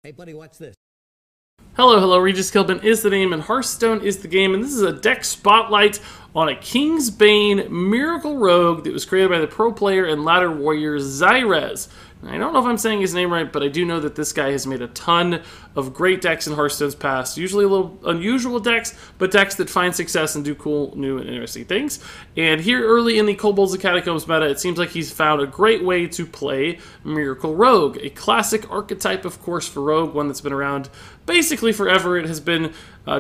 Hey buddy, watch this. Hello, hello, Regis Kilbin is the name and Hearthstone is the game, and this is a deck spotlight on a Kingsbane Miracle Rogue that was created by the pro player and ladder warrior Xzirez. I don't know if I'm saying his name right, but I do know that this guy has made a ton of great decks in Hearthstone's past. Usually a little unusual decks, but decks that find success and do cool, new, and interesting things. And here early in the Kobolds and Catacombs meta, it seems like he's found a great way to play Miracle Rogue. A classic archetype, of course, for Rogue, one that's been around basically forever. It has been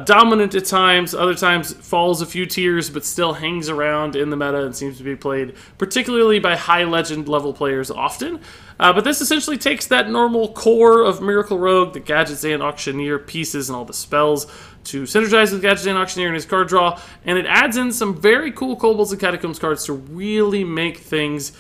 dominant at times, other times falls a few tiers, but still hangs around in the meta and seems to be played particularly by high legend level players often. But this essentially takes that normal core of Miracle Rogue, the Gadget and Auctioneer pieces and all the spells, to synergize with Gadget and Auctioneer and his card draw, and it adds in some very cool Kobolds and Catacombs cards to really make things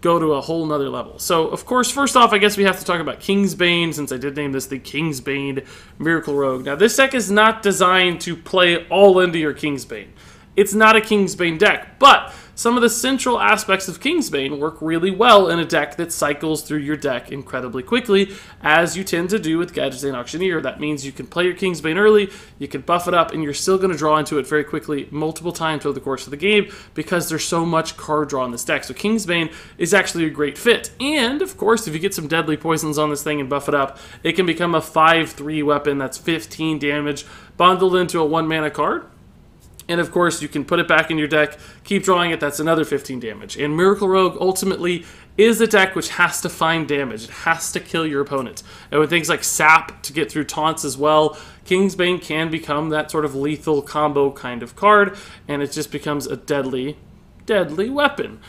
go to a whole nother level. So, of course, first off, I guess we have to talk about Kingsbane, since I did name this the Kingsbane Miracle Rogue. Now, this deck is not designed to play all into your Kingsbane. It's not a Kingsbane deck, but some of the central aspects of Kingsbane work really well in a deck that cycles through your deck incredibly quickly, as you tend to do with Gadget and Auctioneer. That means you can play your Kingsbane early, you can buff it up, and you're still going to draw into it very quickly multiple times over the course of the game because there's so much card draw in this deck. So Kingsbane is actually a great fit. And, of course, if you get some deadly poisons on this thing and buff it up, it can become a 5/3 weapon that's 15 damage bundled into a 1-mana card. And of course, you can put it back in your deck, keep drawing it, that's another 15 damage. And Miracle Rogue ultimately is a deck which has to find damage. It has to kill your opponent. And with things like Sap to get through taunts as well, Kingsbane can become that sort of lethal combo kind of card, and it just becomes a deadly, deadly weapon.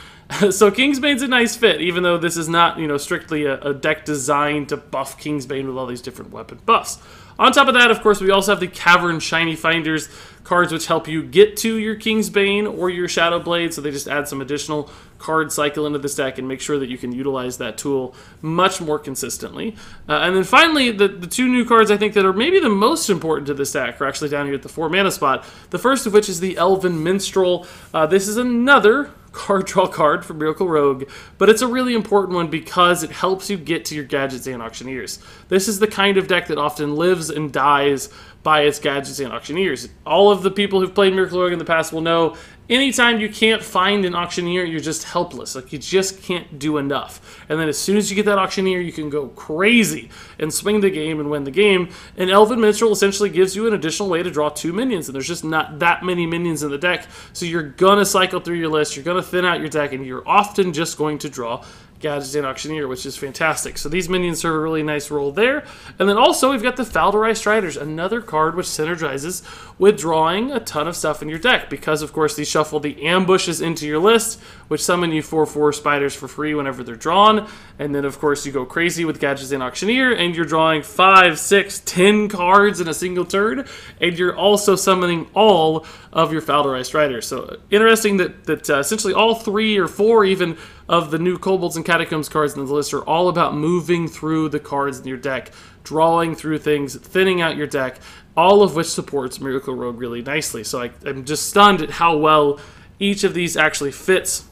So Kingsbane's a nice fit, even though this is not, strictly a deck designed to buff Kingsbane with all these different weapon buffs. On top of that, of course, we also have the Cavern Shiny Finders cards, which help you get to your Kingsbane or your Shadow Blade, so they just add some additional card cycle into this deck and make sure that you can utilize that tool much more consistently. And then finally, the two new cards I think that are maybe the most important to this deck are actually down here at the 4-mana spot. The first of which is the Elven Minstrel. This is another card draw card for Miracle Rogue, but it's a really important one because it helps you get to your Gadgets and Auctioneers. This is the kind of deck that often lives and dies by its Gadgets and Auctioneers. All of the people who've played Miracle Rogue in the past will know anytime you can't find an Auctioneer, you're just helpless. Like, you just can't do enough. And then as soon as you get that Auctioneer, you can go crazy and swing the game and win the game. And Elven Minstrel essentially gives you an additional way to draw 2 minions, and there's just not that many minions in the deck, so you're gonna cycle through your list, you're gonna thin out your deck, and you're often just going to draw Gadget and Auctioneer, which is fantastic. So these minions serve a really nice role there. And then also we've got the Faldorai Striders, another card which synergizes with drawing a ton of stuff in your deck, because of course these shuffle the ambushes into your list, which summon you 4/4 spiders for free whenever they're drawn. And then of course you go crazy with Gadget and Auctioneer, and you're drawing 5, 6, 10 cards in a single turn, and you're also summoning all of your Faldorai Striders. So interesting that essentially all 3 or 4 even of the new Kobolds and Catacombs cards in the list are all about moving through the cards in your deck, drawing through things, thinning out your deck, all of which supports Miracle Rogue really nicely. So I'm just stunned at how well each of these actually fits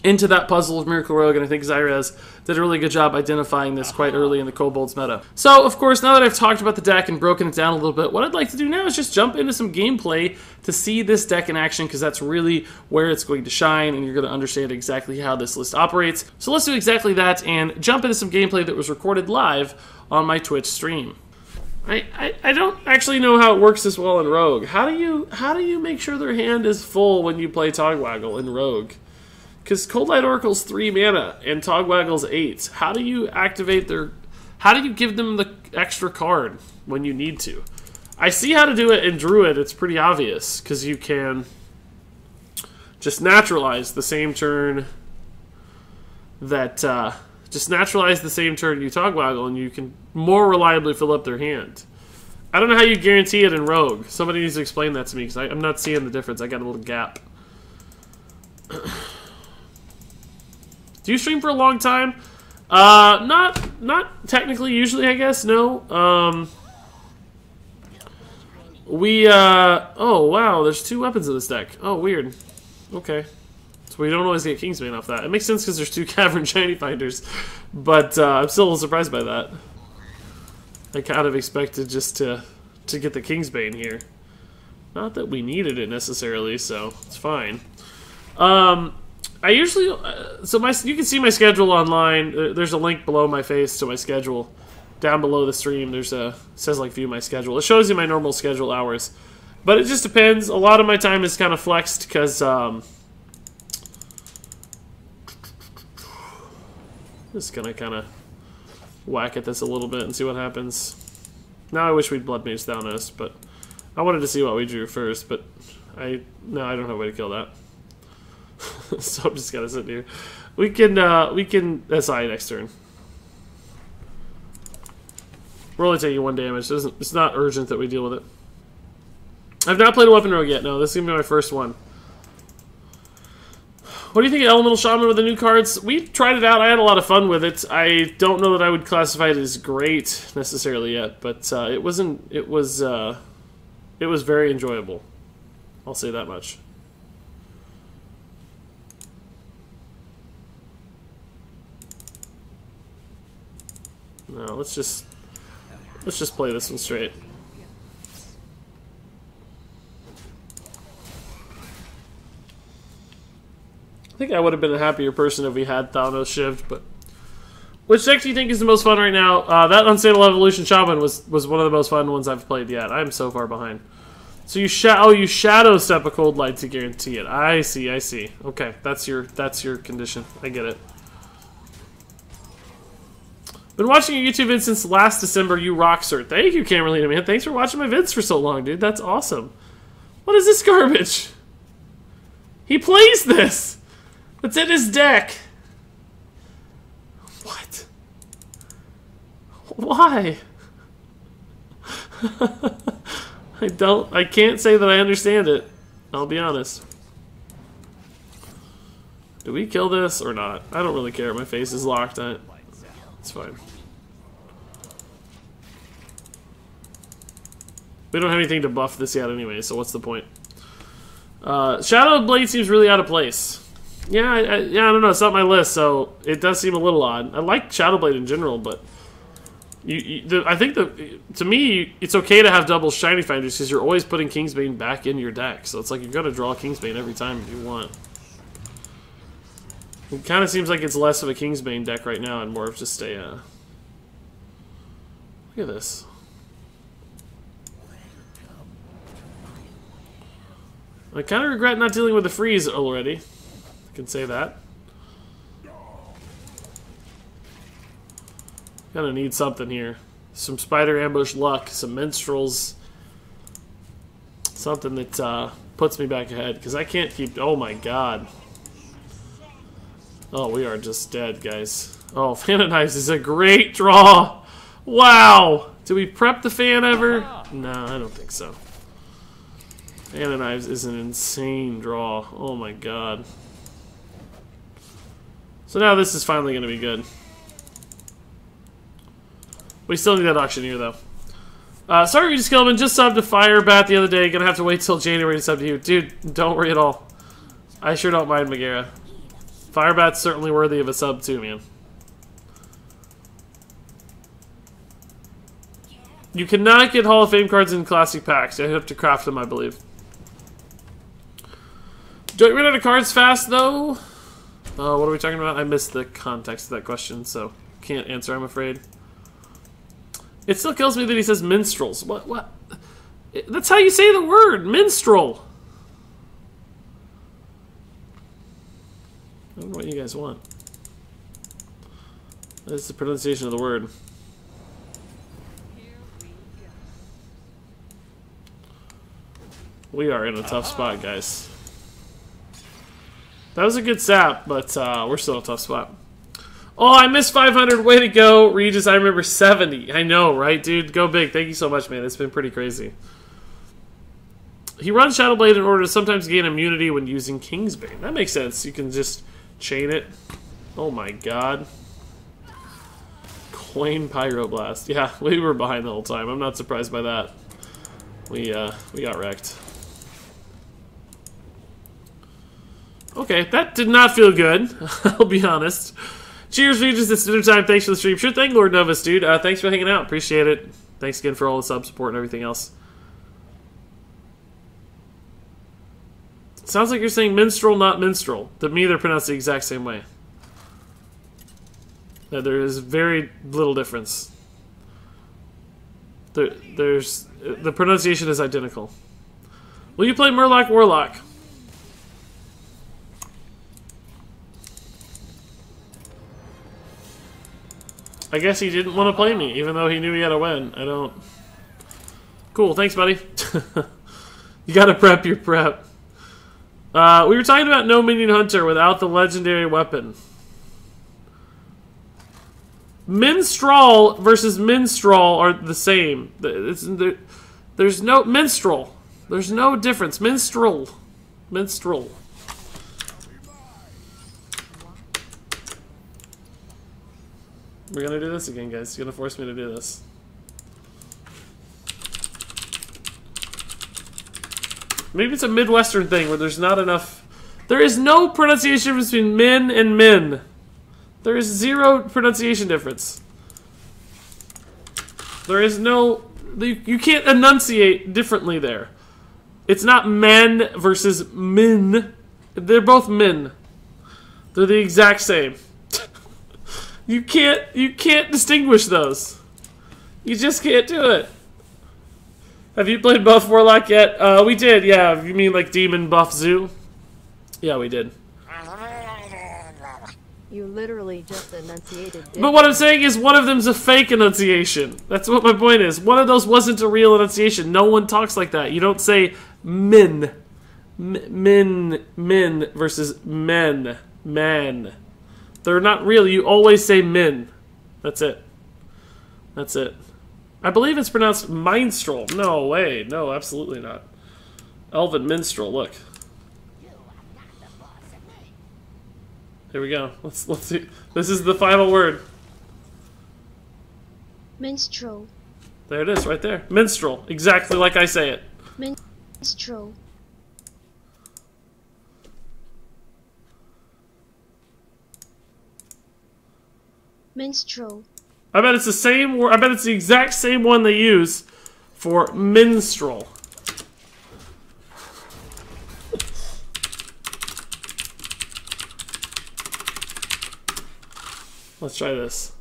into that puzzle of Miracle Rogue, and I think Xzirez did a really good job identifying this quite early in the Kobolds meta. So, of course, now that I've talked about the deck and broken it down a little bit, what I'd like to do now is just jump into some gameplay to see this deck in action, because that's really where it's going to shine, and you're going to understand exactly how this list operates. So let's do exactly that and jump into some gameplay that was recorded live on my Twitch stream. I don't actually know how it works this well in Rogue. How do you make sure their hand is full when you play Togwaggle in Rogue? Because Cold Light Oracle's 3 mana and Togwaggle's 8. How do you activate their... How do you give them the extra card when you need to? I see how to do it in Druid. It's pretty obvious, because you can just naturalize the same turn that... just naturalize the same turn you Togwaggle, and you can more reliably fill up their hand. I don't know how you guarantee it in Rogue. Somebody needs to explain that to me, because I'm not seeing the difference. I got a little gap. Do you stream for a long time? Not technically, usually, I guess, no. Oh, wow, there's 2 weapons in this deck. Oh, weird. Okay. So we don't always get Kingsbane off that. It makes sense because there's 2 Cavern Shiny Finders, but I'm still a little surprised by that. I kind of expected just to get the Kingsbane here. Not that we needed it necessarily, so it's fine. I usually you can see my schedule online. There's a link below my face to my schedule. Down below the stream, there's it says like view my schedule. It shows you my normal schedule hours, but it just depends. A lot of my time is kind of flexed because just gonna kind of whack at this a little bit and see what happens. Now I wish we'd Blood Mage Thanos, but I wanted to see what we drew first. But I don't have a way to kill that. So I'm just gonna sit here. We can SI next turn. We're only taking 1 damage. It's not urgent that we deal with it. I've not played a weapon rogue yet. No, this is gonna be my first one. What do you think of Elemental Shaman with the new cards? We tried it out. I had a lot of fun with it. I don't know that I would classify it as great necessarily yet, but it was very enjoyable. I'll say that much. No, let's just play this one straight. I think I would have been a happier person if we had Thanos shivved, but which deck do you think is the most fun right now? That Unstable Evolution Shaman was one of the most fun ones I've played yet. I'm so far behind. So you shadow step a Cold Light to guarantee it. I see. Okay, that's your condition. I get it. Been watching your YouTube vids since last December. You rock, sir. Thank you, Camerlina, man. Thanks for watching my vids for so long, dude. That's awesome. What is this garbage? He plays this. It's in his deck. What? Why? I can't say that I understand it. I'll be honest. Do we kill this or not? I don't really care. My face is locked on it. It's fine. We don't have anything to buff this yet anyway, so what's the point? Shadow Blade seems really out of place. Yeah, I don't know. It's not my list, so it does seem a little odd. I like Shadow Blade in general, but I think to me, it's okay to have double Shiny Finders because you're always putting Kingsbane back in your deck. So it's like you're going to draw Kingsbane every time you want. It kind of seems like it's less of a Kingsbane deck right now and more of just a... Look at this. I kind of regret not dealing with the freeze already. I can say that. Gonna need something here. Some Spider Ambush luck, some Minstrels. Something that puts me back ahead, because I can't keep... Oh my god. Oh, we are just dead, guys. Oh, Fan of Knives is a great draw! Wow! Did we prep the fan ever? No, I don't think so. Fan of Knives is an insane draw. Oh my god. So now this is finally going to be good. We still need that Auctioneer, though. Sorry, Regis Kilman, just subbed to Firebat the other day. Gonna have to wait till January to sub to you. Dude, don't worry at all. I sure don't mind Megara. Firebat's certainly worthy of a sub, too, man. You cannot get Hall of Fame cards in Classic packs. You have to craft them, I believe. Don't run out of cards fast, though? What are we talking about? I missed the context of that question, so can't answer, I'm afraid. It still kills me that he says minstrels. What? That's how you say the word, minstrel. I don't know what you guys want. That's the pronunciation of the word. We are in a tough spot, guys. That was a good sap, but we're still in a tough spot. Oh, I missed 500. Way to go, Regis. I remember 70. I know, right, dude? Go big. Thank you so much, man. It's been pretty crazy. He runs Shadowblade in order to sometimes gain immunity when using Kingsbane. That makes sense. You can just chain it. Oh my god. Coin Pyroblast. Yeah, we were behind the whole time. I'm not surprised by that. We got wrecked. Okay, that did not feel good. I'll be honest. Cheers, Regis. It's dinner time. Thanks for the stream. Sure thing, Lord Novus, dude. Thanks for hanging out. Appreciate it. Thanks again for all the sub support and everything else. Sounds like you're saying minstrel, not minstrel. To me, they're pronounced the exact same way. There is very little difference. The pronunciation is identical. Will you play Murloc Warlock? I guess he didn't want to play me, even though he knew he had to win. I don't... Cool, thanks, buddy. You gotta prep your prep. We were talking about no minion hunter without the legendary weapon. Minstrel versus minstrel are the same. There's no... Minstrel. There's no difference. Minstrel. Minstrel. We're gonna do this again, guys. You're gonna force me to do this. Maybe it's a Midwestern thing where there's not enough... There is no pronunciation difference between min and min. There is zero pronunciation difference. There is no... You can't enunciate differently there. It's not men versus min. They're both min. They're the exact same. You can't distinguish those. You just can't do it. Have you played Buff Warlock yet? We did, yeah. You mean like Demon Buff Zoo? Yeah, we did. You literally just enunciated. But what I'm saying is one of them's a fake enunciation. That's what my point is. One of those wasn't a real enunciation. No one talks like that. You don't say min. Min versus men. Man. They're not real. You always say min. That's it. That's it. I believe it's pronounced minstrel. No way. No, absolutely not. Elven minstrel. Look. Here we go. Let's see. This is the final word. Minstrel. There it is, right there. Minstrel. Exactly like I say it. Minstrel. Minstrel. I bet it's the same word. I bet it's the exact same one they use for minstrel. Let's try this.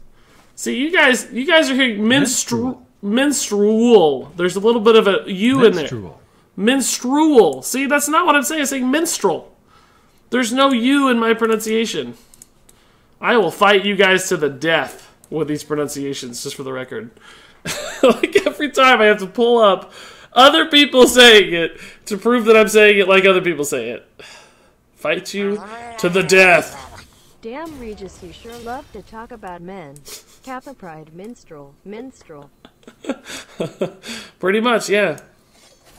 See, you guys are hearing minstrel. There's a little bit of a U in there. Minstrel. See, that's not what I'm saying. I'm saying minstrel. There's no U in my pronunciation. I will fight you guys to the death with these pronunciations, just for the record. Like every time I have to pull up other people saying it to prove that I'm saying it like other people say it. Fight you to the death. Damn, Regis, you sure love to talk about men. Kappa Pride, minstrel. Pretty much, yeah.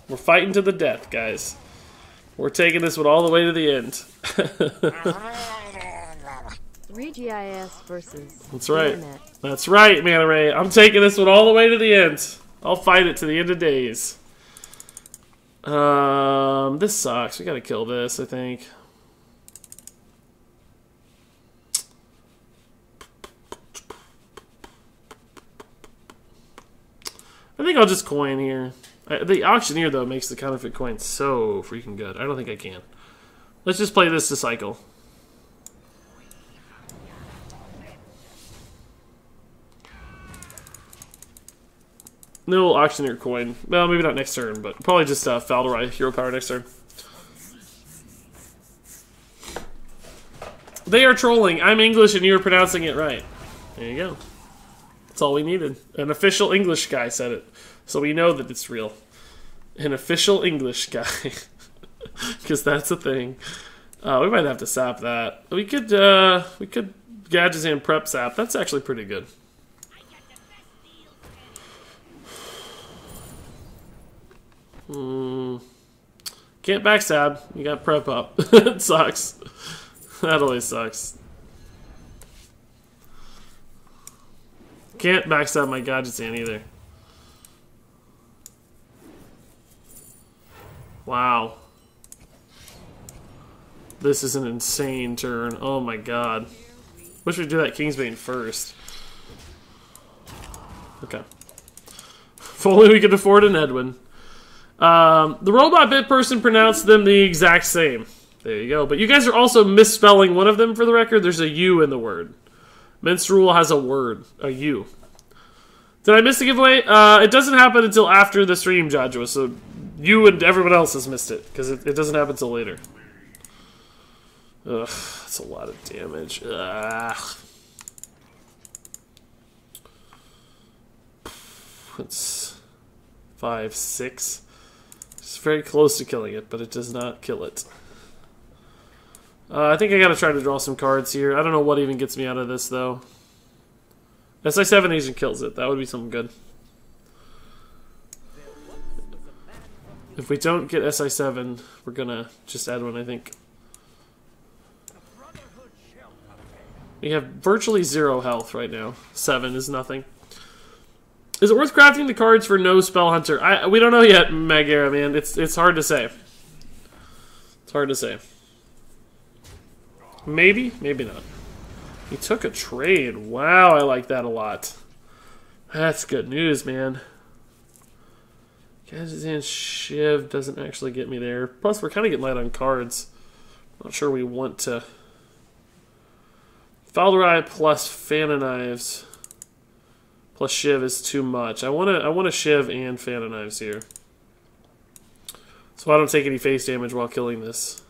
We're fighting to the death, guys. We're taking this one all the way to the end. Regis versus That's right. Internet. That's right, Mana Ray. I'm taking this one all the way to the end. I'll fight it to the end of days. This sucks. We gotta kill this, I think. I think I'll just coin here. The auctioneer, though, makes the counterfeit coin so freaking good. I don't think I can. Let's just play this to cycle. No auctioneer coin. Well, maybe not next turn, but probably just Falderai hero power next turn. They are trolling. I'm English and you're pronouncing it right. There you go. That's all we needed. An official English guy said it. So we know that it's real. An official English guy. Because that's a thing. We might have to sap that. We could Gadgetzan prep sap. That's actually pretty good. Can't backstab. You got prep up. It sucks. That always sucks. Can't backstab my Gadgetzan either. Wow. This is an insane turn. Oh my god. Wish we'd do that Kingsbane first. Okay. If only we could afford an Edwin. The robot bit person pronounced them the exact same. There you go. But you guys are also misspelling one of them for the record. There's a U in the word. Minstrel has a word. A U. Did I miss the giveaway? It doesn't happen until after the stream, Joshua. So you and everyone else has missed it. Because it doesn't happen until later. Ugh. That's a lot of damage. Ugh. It's 5, 6. It's very close to killing it, but it does not kill it. I think I gotta try to draw some cards here. I don't know what even gets me out of this, though. SI7 Asian kills it. That would be something good. If we don't get SI7, we're gonna just add one, I think. We have virtually 0 health right now. 7 is nothing. Is it worth crafting the cards for no Spell Hunter? We don't know yet, Megara, man. It's hard to say. It's hard to say. Maybe, maybe not. He took a trade. Wow, I like that a lot. That's good news, man. Kazan Shiv doesn't actually get me there. Plus, we're kind of getting light on cards. Not sure we want to. Falderai plus Fan of Knives plus Shiv is too much. I want a Shiv and Fan of Knives here, so I don't take any face damage while killing this.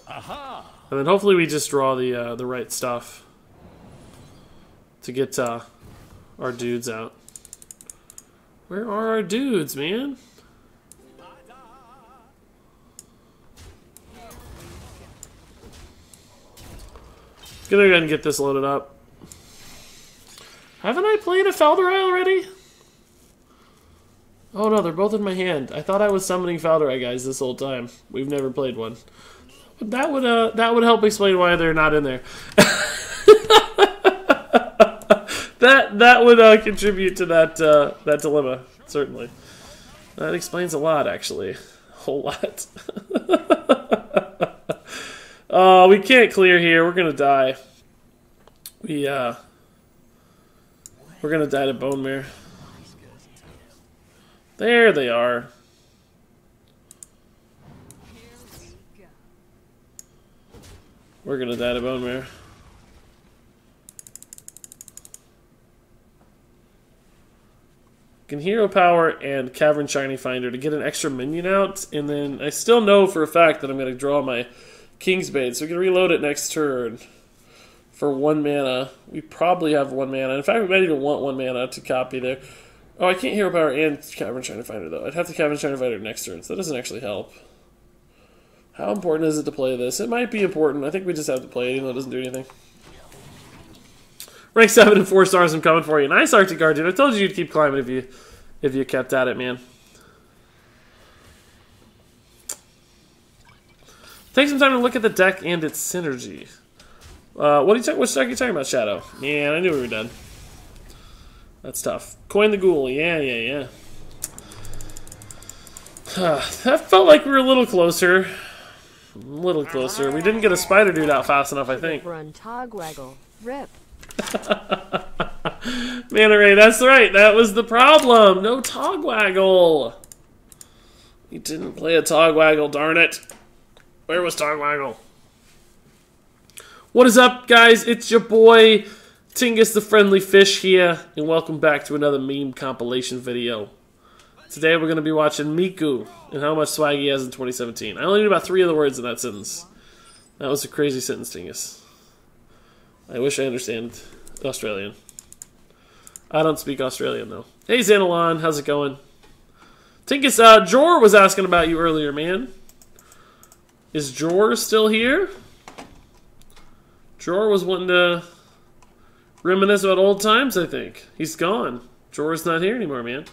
Aha! And then hopefully we just draw the right stuff to get our dudes out. Where are our dudes, man? Gonna go ahead and get this loaded up. Haven't I played a Falderai already? Oh no, they're both in my hand. I thought I was summoning Falderai guys this whole time. We've never played one. But that would help explain why they're not in there. that would contribute to that dilemma, certainly. That explains a lot, actually. A whole lot. We can't clear here. We're gonna die. We're gonna die to Bone Mare. There they are. We're gonna die to Bone Mare. Can Hero Power and Cavern Shiny Finder to get an extra minion out, and then I still know for a fact that I'm gonna draw my Kingsbane, so we can reload it next turn for 1 mana. We probably have 1 mana. In fact, we might even want 1 mana to copy there. Oh, I can't Hero Power and Cavern Shiny Finder, though. I'd have to Cavern Shiny Finder next turn, so that doesn't actually help. How important is it to play this? It might be important. I think we just have to play it, even though it doesn't do anything. Rank 7 and 4 stars, I'm coming for you. Nice, Arctic Guardian. I told you you'd keep climbing if you kept at it, man. Take some time to look at the deck and its synergy. What deck are you talking about, Shadow? Man, I knew we were dead. That's tough. Coin the Ghoul. Yeah. That felt like we were a little closer. A little closer. We didn't get a Spider Dude out fast enough, I think. Run Togwaggle. Rip. Mana Ray, that's right. That was the problem. No Togwaggle. You didn't play a Togwaggle, darn it. Where was Togwaggle? What is up, guys? It's your boy, Tingus the Friendly Fish here, and welcome back to another meme compilation video. Today we're going to be watching Miku and how much swag he has in 2017. I only knew about 3 of the words in that sentence. That was a crazy sentence, Tingus. I wish I understand Australian. I don't speak Australian, though. Hey, Xanalon, how's it going? Tinkus, Jor was asking about you earlier, man. Is Jor still here? Jor was wanting to reminisce about old times, I think. He's gone. Jor's not here anymore, man.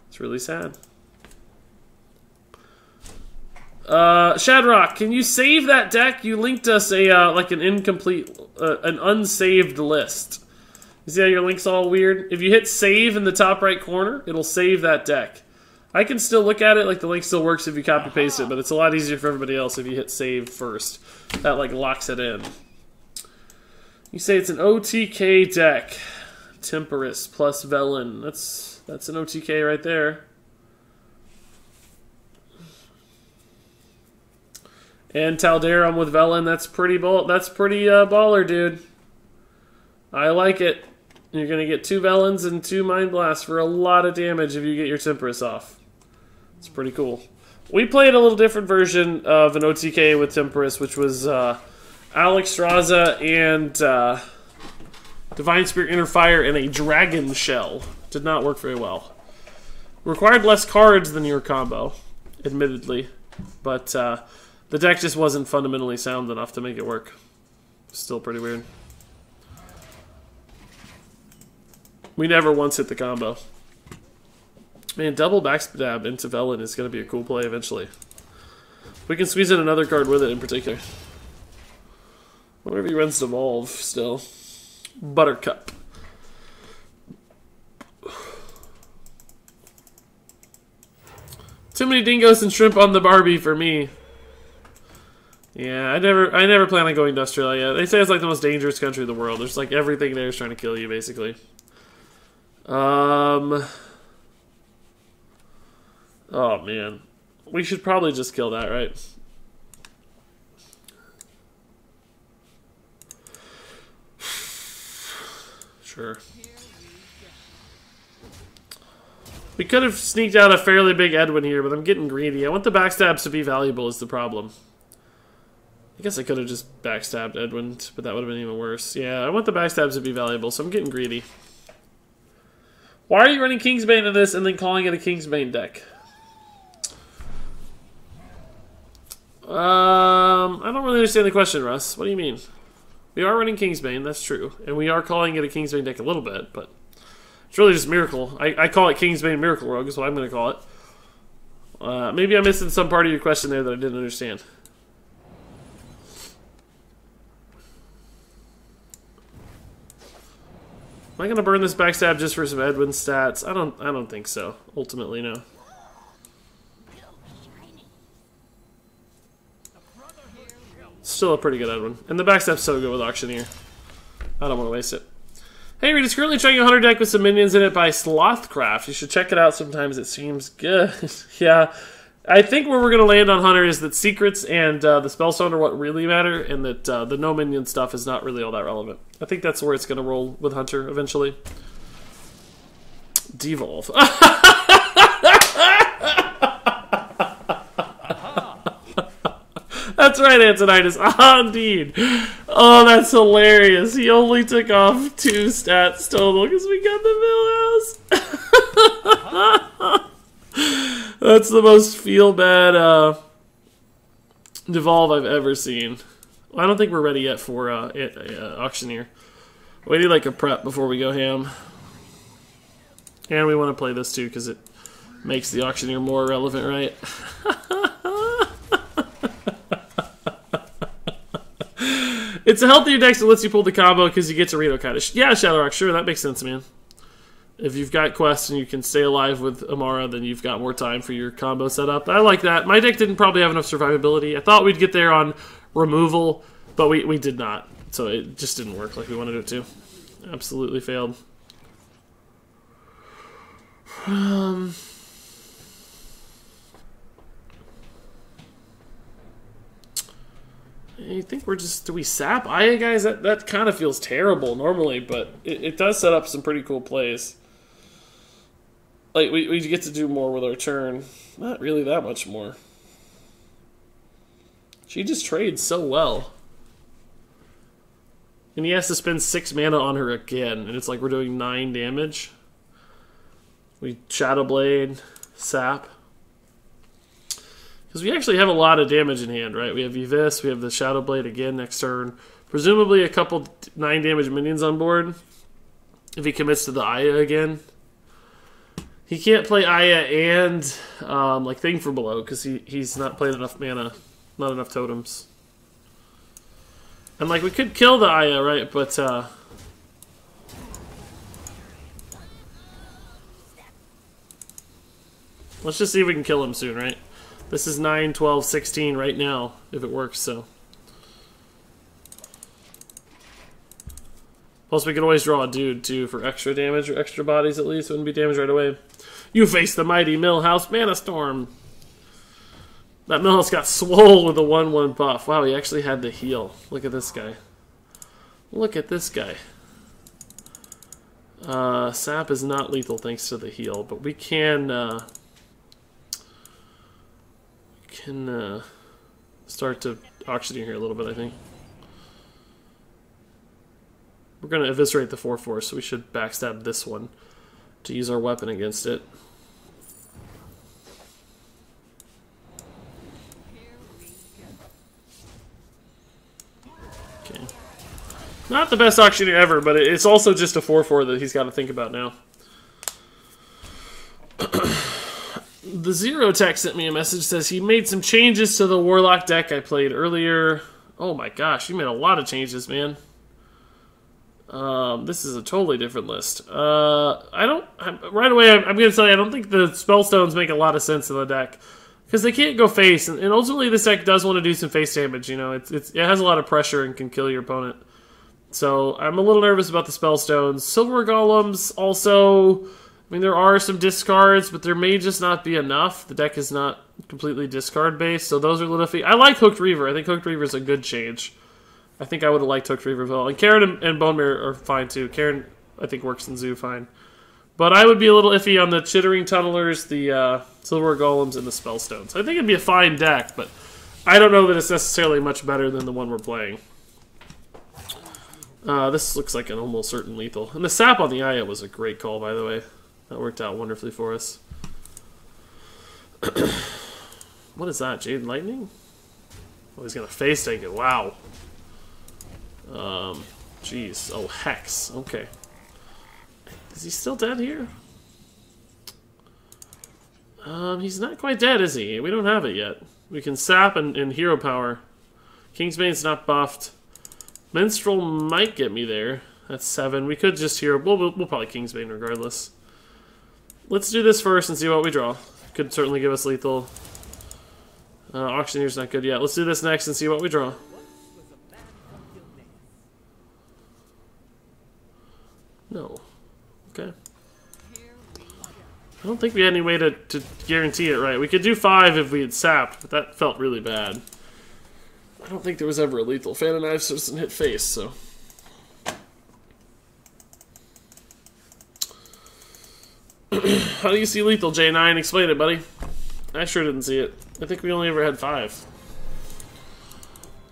It's really sad. Shadrock, can you save that deck? You linked us a like an incomplete, an unsaved list. You see how your link's all weird? If you hit save in the top right corner, it'll save that deck. I can still look at it, like the link still works if you copy paste it, but it's a lot easier for everybody else if you hit save first. That like locks it in. You say it's an OTK deck. Temperis plus Velen. That's That's an OTK right there. And Taldarum with Velen. That's pretty baller, dude. I like it. You're going to get 2 Velens and 2 Mind Blasts for a lot of damage if you get your Temperous off. It's pretty cool. We played a little different version of an OTK with Temperous, which was Alexstrasza and Divine Spirit Inner Fire and a Dragon Shell. Did not work very well. Required less cards than your combo, admittedly. But the deck just wasn't fundamentally sound enough to make it work. Still pretty weird. We never once hit the combo. Man, double backstab into Velen is going to be a cool play eventually. We can squeeze in another card with it in particular. I wonder if he runs Devolve still. Buttercup. Too many dingoes and shrimp on the Barbie for me. Yeah, I never plan on going to Australia. They say it's like the most dangerous country in the world. There's like everything there is trying to kill you, basically. Oh man. We should probably just kill that, right? Sure. We could have sneaked out a fairly big Edwin here, but I'm getting greedy. I want the backstabs to be valuable is the problem. I guess I could have just backstabbed Edwin, but that would have been even worse. Yeah, I want the backstabs to be valuable, so I'm getting greedy. Why are you running Kingsbane in this and then calling it a Kingsbane deck? I don't really understand the question, Russ. What do you mean? We are running Kingsbane, that's true. And we are calling it a Kingsbane deck a little bit, but it's really just Miracle. I call it Kingsbane Miracle Rogue is what I'm going to call it. Maybe I'm missing some part of your question there that I didn't understand. Am I going to burn this backstab just for some Edwin stats? I don't think so. Ultimately, no. Still a pretty good Edwin. And the backstab's so good with Auctioneer. I don't want to waste it. Hey, we're just currently trying a hunter deck with some minions in it by Slothcraft. You should check it out sometimes. It seems good. Yeah. I think where we're going to land on Hunter is that secrets and the Spellstone are what really matter, and that the no minion stuff is not really all that relevant. I think that's where it's going to roll with Hunter eventually. Devolve. That's right, Antonitis. Ah, indeed. Oh, that's hilarious. He only took off 2 stats total because we got the Millhouse. That's the most feel-bad Devolve I've ever seen. Well, I don't think we're ready yet for Auctioneer. We need like a prep before we go ham. And we want to play this too because it makes the Auctioneer more relevant, right? It's a healthier deck that lets you pull the combo because you get to Rito kind of. Yeah, Shadowrock, sure, that makes sense, man. If you've got quests and you can stay alive with Amara, then you've got more time for your combo setup. I like that. My deck didn't probably have enough survivability. I thought we'd get there on removal, but we did not. So it just didn't work like we wanted it to. Absolutely failed. I think we're just... Do we sap Aya, guys? That kind of feels terrible normally, but it does set up some pretty cool plays. Like, we get to do more with our turn. Not really that much more. She just trades so well. And he has to spend 6 mana on her again, and it's like we're doing 9 damage. We Shadowblade, sap. Because we actually have a lot of damage in hand, right? We have Evis, we have the Shadowblade again next turn. Presumably a couple 9 damage minions on board. If he commits to the Aya again. He can't play Aya and like Thing from Below because he's not played enough mana, not enough totems. And like we could kill the Aya, right? But let's just see if we can kill him soon, right? This is 9, 12, 16 right now, if it works, so. Plus, we could always draw a dude, too, for extra damage or extra bodies, at least. Wouldn't be damaged right away. You face the mighty Millhouse Mana Storm. That Millhouse got swole with a 1/1 buff. Wow, he actually had the heal. Look at this guy. Look at this guy. Sap is not lethal thanks to the heal, but we can start to auctioneer here a little bit, I think. We're going to eviscerate the 4/4, so we should backstab this one to use our weapon against it. Okay. Not the best auctioneer ever, but it's also just a 4/4 that he's got to think about now. The Zero Tech sent me a message, says he made some changes to the Warlock deck I played earlier. Oh my gosh, you made a lot of changes, man. This is a totally different list. Right away, I'm going to tell you, I don't think the Spellstones make a lot of sense in the deck. Because they can't go face, and ultimately this deck does want to do some face damage, you know. It has a lot of pressure and can kill your opponent. So, I'm a little nervous about the Spellstones. Silver Golems, also, I mean, there are some discards, but there may just not be enough. The deck is not completely discard-based, so those are a little iffy. I like Hooked Reaver. I think Hooked Reaver is a good change. I think I would have liked Hooked Reaver as well. And Karen and Bone Mirror are fine, too. Karen, I think, works in Zoo fine. But I would be a little iffy on the Chittering Tunnelers, the Silver Golems, and the Spellstones. I think it'd be a fine deck, but I don't know that it's necessarily much better than the one we're playing. This looks like an almost certain lethal. And the Sap on the Aya was a great call, by the way. That worked out wonderfully for us. What is that? Jade Lightning? Oh, he's going to face take it. Wow. Jeez. Oh, Hex. Okay. Is he still dead here? He's not quite dead, is he? We don't have it yet. We can Sap and Hero Power. Kingsbane's not buffed. Minstrel might get me there. That's 7. We could just Hero... We'll probably Kingsbane regardless. Let's do this first and see what we draw. Could certainly give us lethal. Auctioneer's not good yet. Let's do this next and see what we draw. No. Okay. I don't think we had any way to guarantee it right. We could do 5 if we had sapped, but that felt really bad. I don't think there was ever a lethal. Fan of Knives doesn't hit face, so... How do you see lethal, J9? Explain it, buddy. I sure didn't see it. I think we only ever had 5.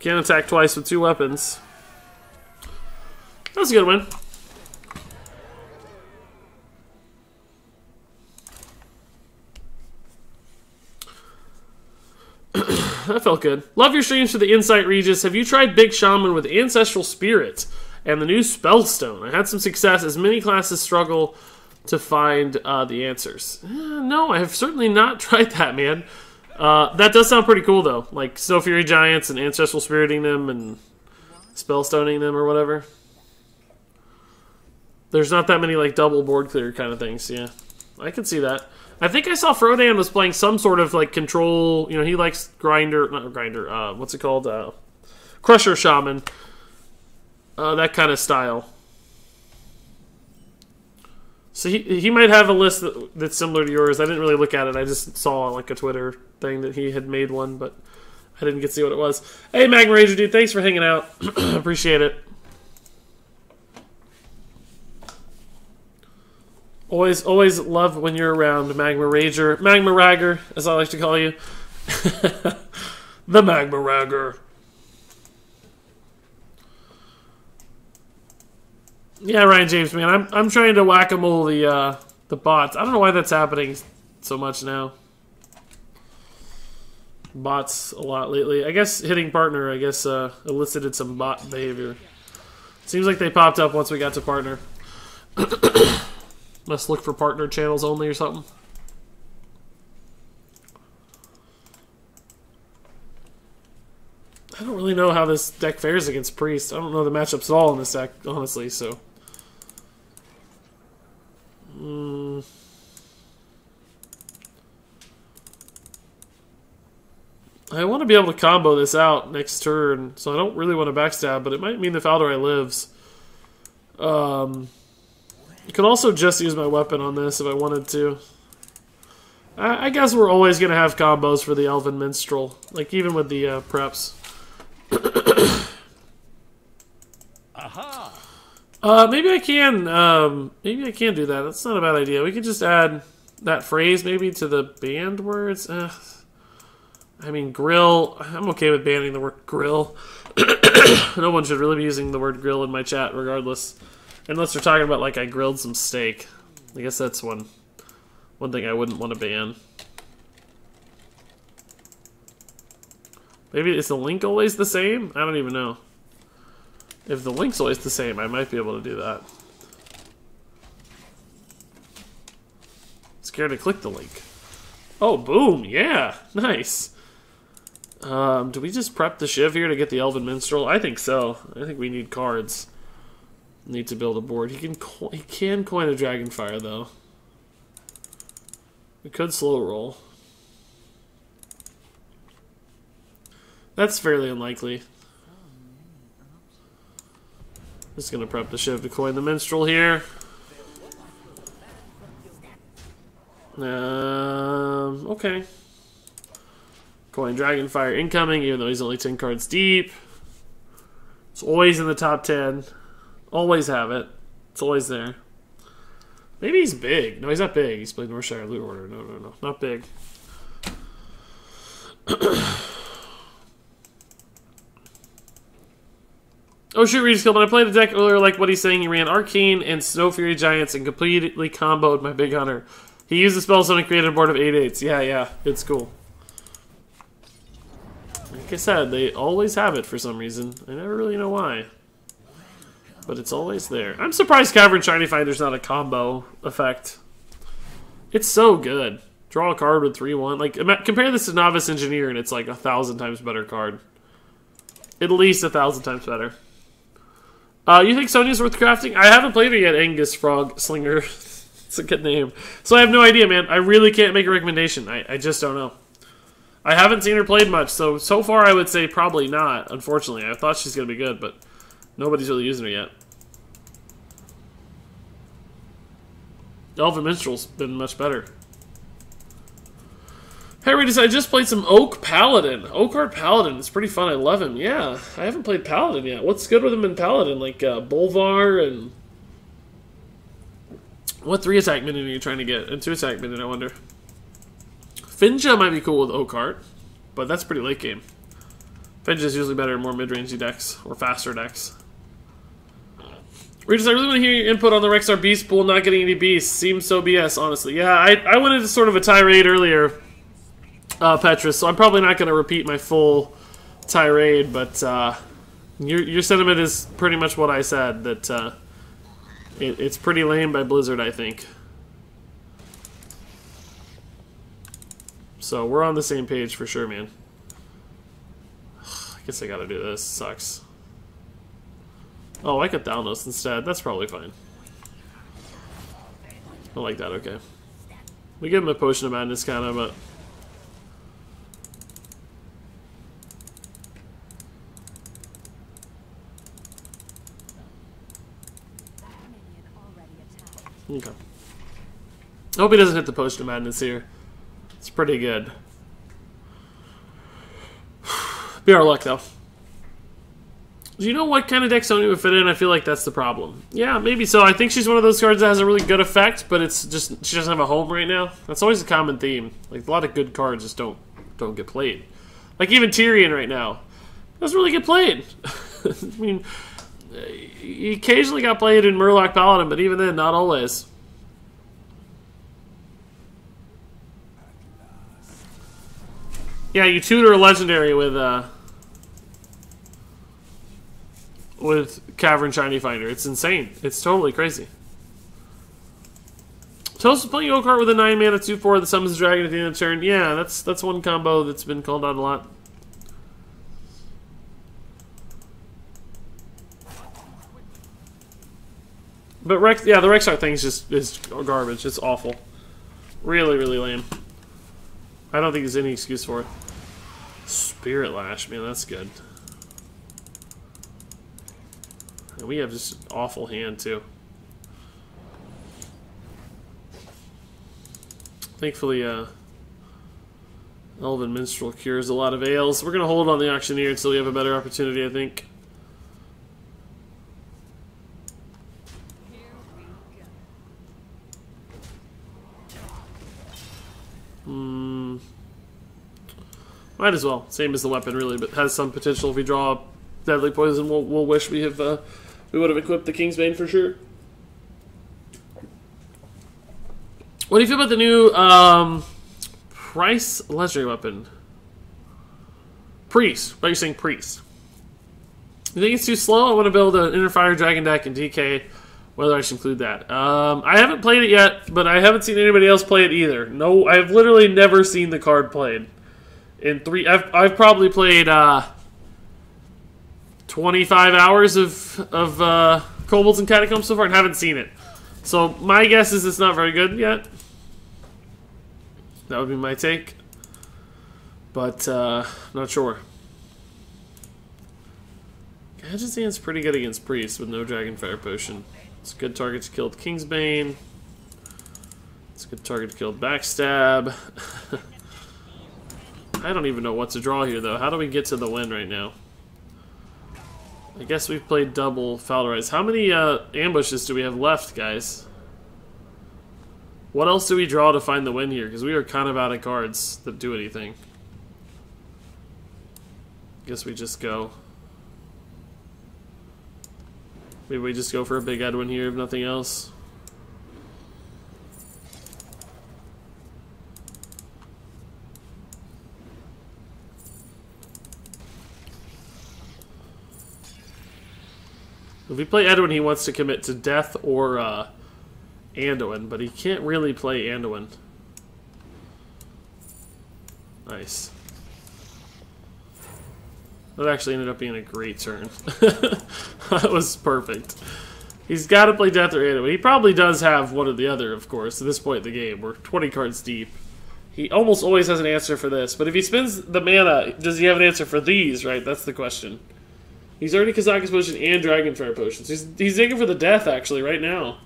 Can't attack twice with 2 weapons. That was a good win. That felt good. Love your streams for the Insight, Regis. Have you tried Big Shaman with Ancestral Spirit and the new Spellstone? I had some success as many classes struggle to find the answers. No, I have certainly not tried that, man. That does sound pretty cool, though. Like Snow Fury Giants and Ancestral Spiriting them and Spellstoning them or whatever. There's not that many like double board clear kind of things, yeah. I can see that. I think I saw Frodan was playing some sort of like control, you know, he likes what's it called? Crusher Shaman. That kind of style. So he might have a list that's similar to yours. I didn't really look at it. I just saw like a Twitter thing that he had made one, but I didn't get to see what it was. Hey, Magma Rager, dude, thanks for hanging out. Appreciate it. Always love when you're around, Magma Rager. Magma Ragger, as I like to call you. The Magma Ragger. Yeah, Ryan James, man. I'm trying to whack-a-mole the bots. I don't know why that's happening so much now. Bots a lot lately. I guess hitting partner, elicited some bot behavior. Seems like they popped up once we got to partner. Must look for partner channels only or something. I don't really know how this deck fares against Priest. I don't know the matchups at all in this deck, honestly, so... I want to be able to combo this out next turn, so I don't really want to backstab, but it might mean the Falderai lives. I could also just use my weapon on this if I wanted to. I guess we're always going to have combos for the Elven Minstrel. Like, even with the preps. Maybe I can do that. That's not a bad idea. We could just add that phrase maybe to the banned words. I mean, grill. I'm okay with banning the word grill. No one should really be using the word grill in my chat regardless. Unless they're talking about, like, I grilled some steak. I guess that's one thing I wouldn't want to ban. Maybe is the link always the same? I don't even know. If the link's always the same, I might be able to do that. Scared to click the link. Oh, boom! Yeah! Nice! Do we just prep the Shiv here to get the Elven Minstrel? I think so. I think we need cards. Need to build a board. He can coin a Dragonfire, though. We could slow roll. That's fairly unlikely. Just gonna prep the Shiv to coin the Minstrel here. Okay. Coin Dragonfire incoming, even though he's only 10 cards deep. It's always in the top 10. Always have it. It's always there. Maybe he's big. No, he's not big. He's played Northshire Loot Order. No. Not big. Oh shoot, Regis Kill, when I played the deck earlier, like what he's saying, he ran Arcane and Snow Fury Giants and completely comboed my Big Hunter. He used the spell zone and created a board of 8/8s. Yeah, it's cool. Like I said, they always have it for some reason. I never really know why. But it's always there. I'm surprised Cavern Shiny Finder's not a combo effect. It's so good. Draw a card with 3/1. Like, compare this to Novice Engineer and it's like 1,000 times better card. At least 1,000 times better. You think Sonya's worth crafting? I haven't played her yet, Angus Frog Slinger. It's a good name. So I have no idea, man. I really can't make a recommendation. I just don't know. I haven't seen her played much, so far I would say probably not, unfortunately. I thought she's going to be good, but nobody's really using her yet. Elven Minstrel's been much better. Hey, Regis, I just played some Oak Paladin. Oakheart Paladin. It's pretty fun. I love him. Yeah, I haven't played Paladin yet. What's good with him in Paladin? Like Bolvar and... What 3-attack minion are you trying to get? And 2-attack minion, I wonder. Finja might be cool with Oakheart, but that's pretty late game. Finja's usually better in more mid-rangey decks, or faster decks. Regis, I really want to hear your input on the Rexar Beast pool not getting any beasts. Seems so BS, honestly. Yeah, I went into sort of a tirade earlier, Petrus, so I'm probably not going to repeat my full tirade, but your sentiment is pretty much what I said, that it's pretty lame by Blizzard, I think. So we're on the same page for sure, man. I guess I gotta do this. Sucks. Oh, I could Thalnos instead. That's probably fine. I like that, okay. We give him a Potion of Madness, kind of, but... Okay. I hope he doesn't hit the Potion of Madness here. It's pretty good. Be our luck, though. Do you know what kind of deck Sonya would fit in? I feel like that's the problem. Yeah, maybe so. I think she's one of those cards that has a really good effect, but it's just she doesn't have a home right now. That's always a common theme. Like, a lot of good cards just don't get played. Like, even Tyrion right now doesn't really get played. I mean, he occasionally got played in Murloc Paladin, but even then, not always. Yeah, you tutor a legendary with Cavern Shiny Finder. It's insane. It's totally crazy. Toast playing Oakheart with a 9-mana 2/4 that summons a dragon at the end of the turn. Yeah, that's one combo that's been called out a lot. But the Rexar thing is garbage. It's awful. Really, really lame. I don't think there's any excuse for it. Spirit Lash, man, that's good. And we have just an awful hand, too. Thankfully, Elven Minstrel cures a lot of ales. We're going to hold on the Auctioneer until we have a better opportunity, I think. Might as well. Same as the weapon, really, but has some potential. If we draw Deadly Poison, we'll wish we have we would have equipped the Kingsbane for sure. What do you feel about the new Price Legendary Weapon? Priest. But you're saying Priest. You think it's too slow? I want to build an Inner Fire Dragon deck in DK. Whether I should include that. I haven't played it yet, but I haven't seen anybody else play it either. No, I've literally never seen the card played. I've probably played 25 hours of Kobolds and Catacombs so far and haven't seen it. So my guess is it's not very good yet. That would be my take. But not sure. Gadget's Hand's pretty good against Priest with no Dragonfire Potion. It's a good target to kill with Kingsbane. It's a good target to kill with Backstab. I don't even know what to draw here, though. How do we get to the win right now? I guess we've played double Valorize. How many ambushes do we have left, guys? What else do we draw to find the win here? Because we are kind of out of cards that do anything. Guess we just go. Maybe we just go for a big Edwin here, if nothing else. If we play Edwin, he wants to commit to death or Anduin, but he can't really play Anduin. Nice. That actually ended up being a great turn. That was perfect. He's got to play Death or Anduin. He probably does have one or the other, of course, at this point in the game. We're 20 cards deep. He almost always has an answer for this, but if he spends the mana, does he have an answer for these, right? That's the question. He's already Kazakus Potion and Dragonfire Potions. He's digging for the death, actually, right now.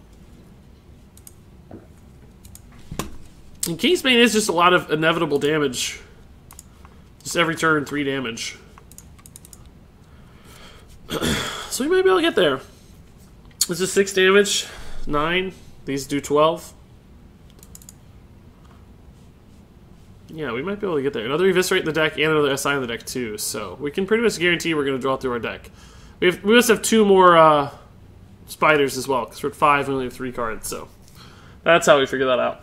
And Kingsbane is just a lot of inevitable damage. Just every turn, 3 damage. So we might be able to get there. This is 6 damage, 9. These do 12. Yeah, we might be able to get there. Another Eviscerate in the deck and another SI in the deck too. So we can pretty much guarantee we're going to draw through our deck. We must have 2 more spiders as well, because we're at 5 and we only have 3 cards. So that's how we figure that out.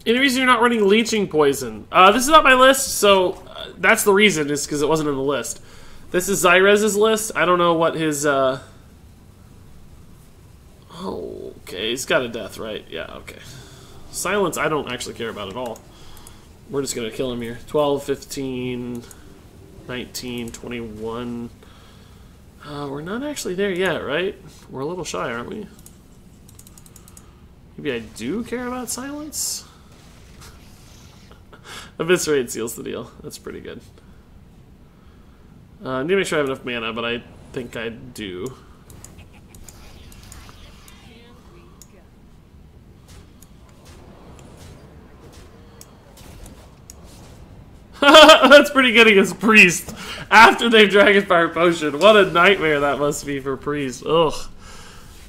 Any reason you're not running Leeching Poison? This is not my list, so that's the reason, is because it wasn't on the list. This is Xzirez's list. I don't know what his... Oh, okay, he's got a death, right? Yeah, okay. Silence, I don't actually care about at all. We're just going to kill him here. 12, 15, 19, 21. We're not actually there yet, right? We're a little shy, aren't we? Maybe I do care about Silence? Eviscerate seals the deal. That's pretty good. I need to make sure I have enough mana, but I think I do. That's pretty good against Priest. After they've Dragonfire Potion. What a nightmare that must be for Priest. Ugh.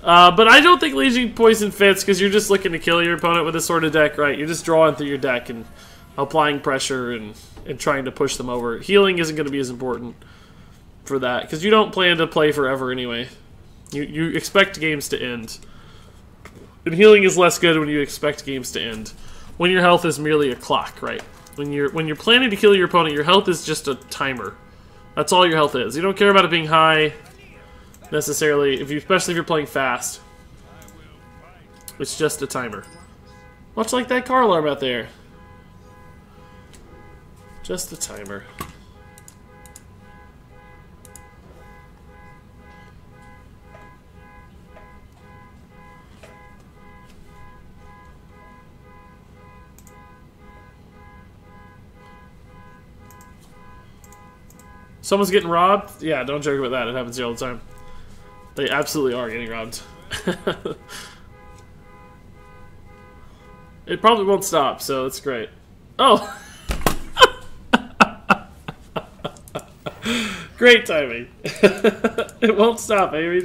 But I don't think Leeching Poison fits, because you're just looking to kill your opponent with this sort of deck, right? You're just drawing through your deck and applying pressure and trying to push them over. Healing isn't going to be as important for that, because you don't plan to play forever anyway. You expect games to end. And healing is less good when you expect games to end. When your health is merely a clock, right? When you're planning to kill your opponent, your health is just a timer. That's all your health is. You don't care about it being high necessarily, especially if you're playing fast. It's just a timer. Much like that car alarm out there. Just a timer. Someone's getting robbed? Yeah, don't joke about that. It happens here all the time. They absolutely are getting robbed. It probably won't stop, so it's great. Oh! Great timing. It won't stop, Amy.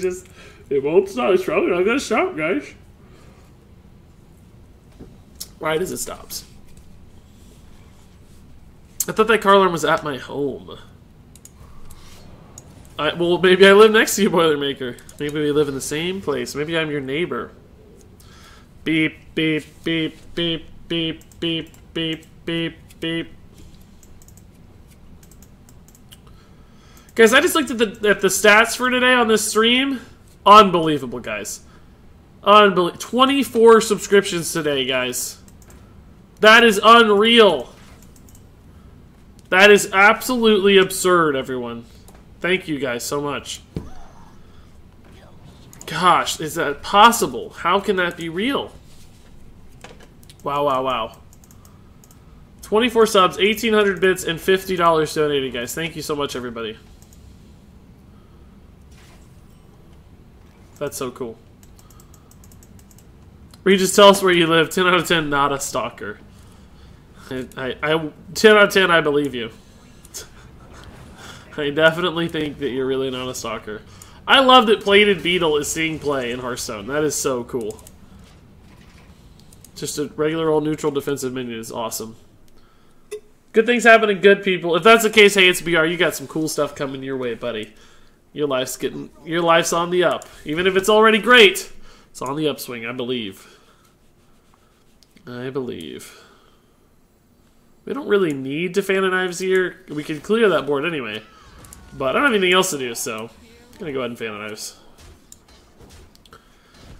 It won't stop. It's probably not gonna stop, guys. Right as it stops. I thought that car alarm was at my home. Well, maybe I live next to you, Boilermaker. Maybe we live in the same place. Maybe I'm your neighbor. Beep, beep, beep, beep, beep, beep, beep, beep, beep. Guys, I just looked at the stats for today on this stream. Unbelievable, guys. 24 subscriptions today, guys. That is unreal. That is absolutely absurd, everyone. Thank you guys so much. Gosh, is that possible? How can that be real? Wow, wow, wow. 24 subs, 1,800 bits, and $50 donated, guys. Thank you so much, everybody. That's so cool. Regis, tell us where you live. 10 out of 10, not a stalker. 10 out of 10, I believe you. I definitely think that you're really not a stalker. I love that Plated Beetle is seeing play in Hearthstone. That is so cool. Just a regular old neutral defensive minion is awesome. Good things happen to good people. If that's the case, hey, it's BR. You got some cool stuff coming your way, buddy. Your life's on the up. Even if it's already great, it's on the upswing, I believe. I believe. We don't really need to fan of knives here. We can clear that board anyway. But I don't have anything else to do, so I'm gonna go ahead and fan of knives.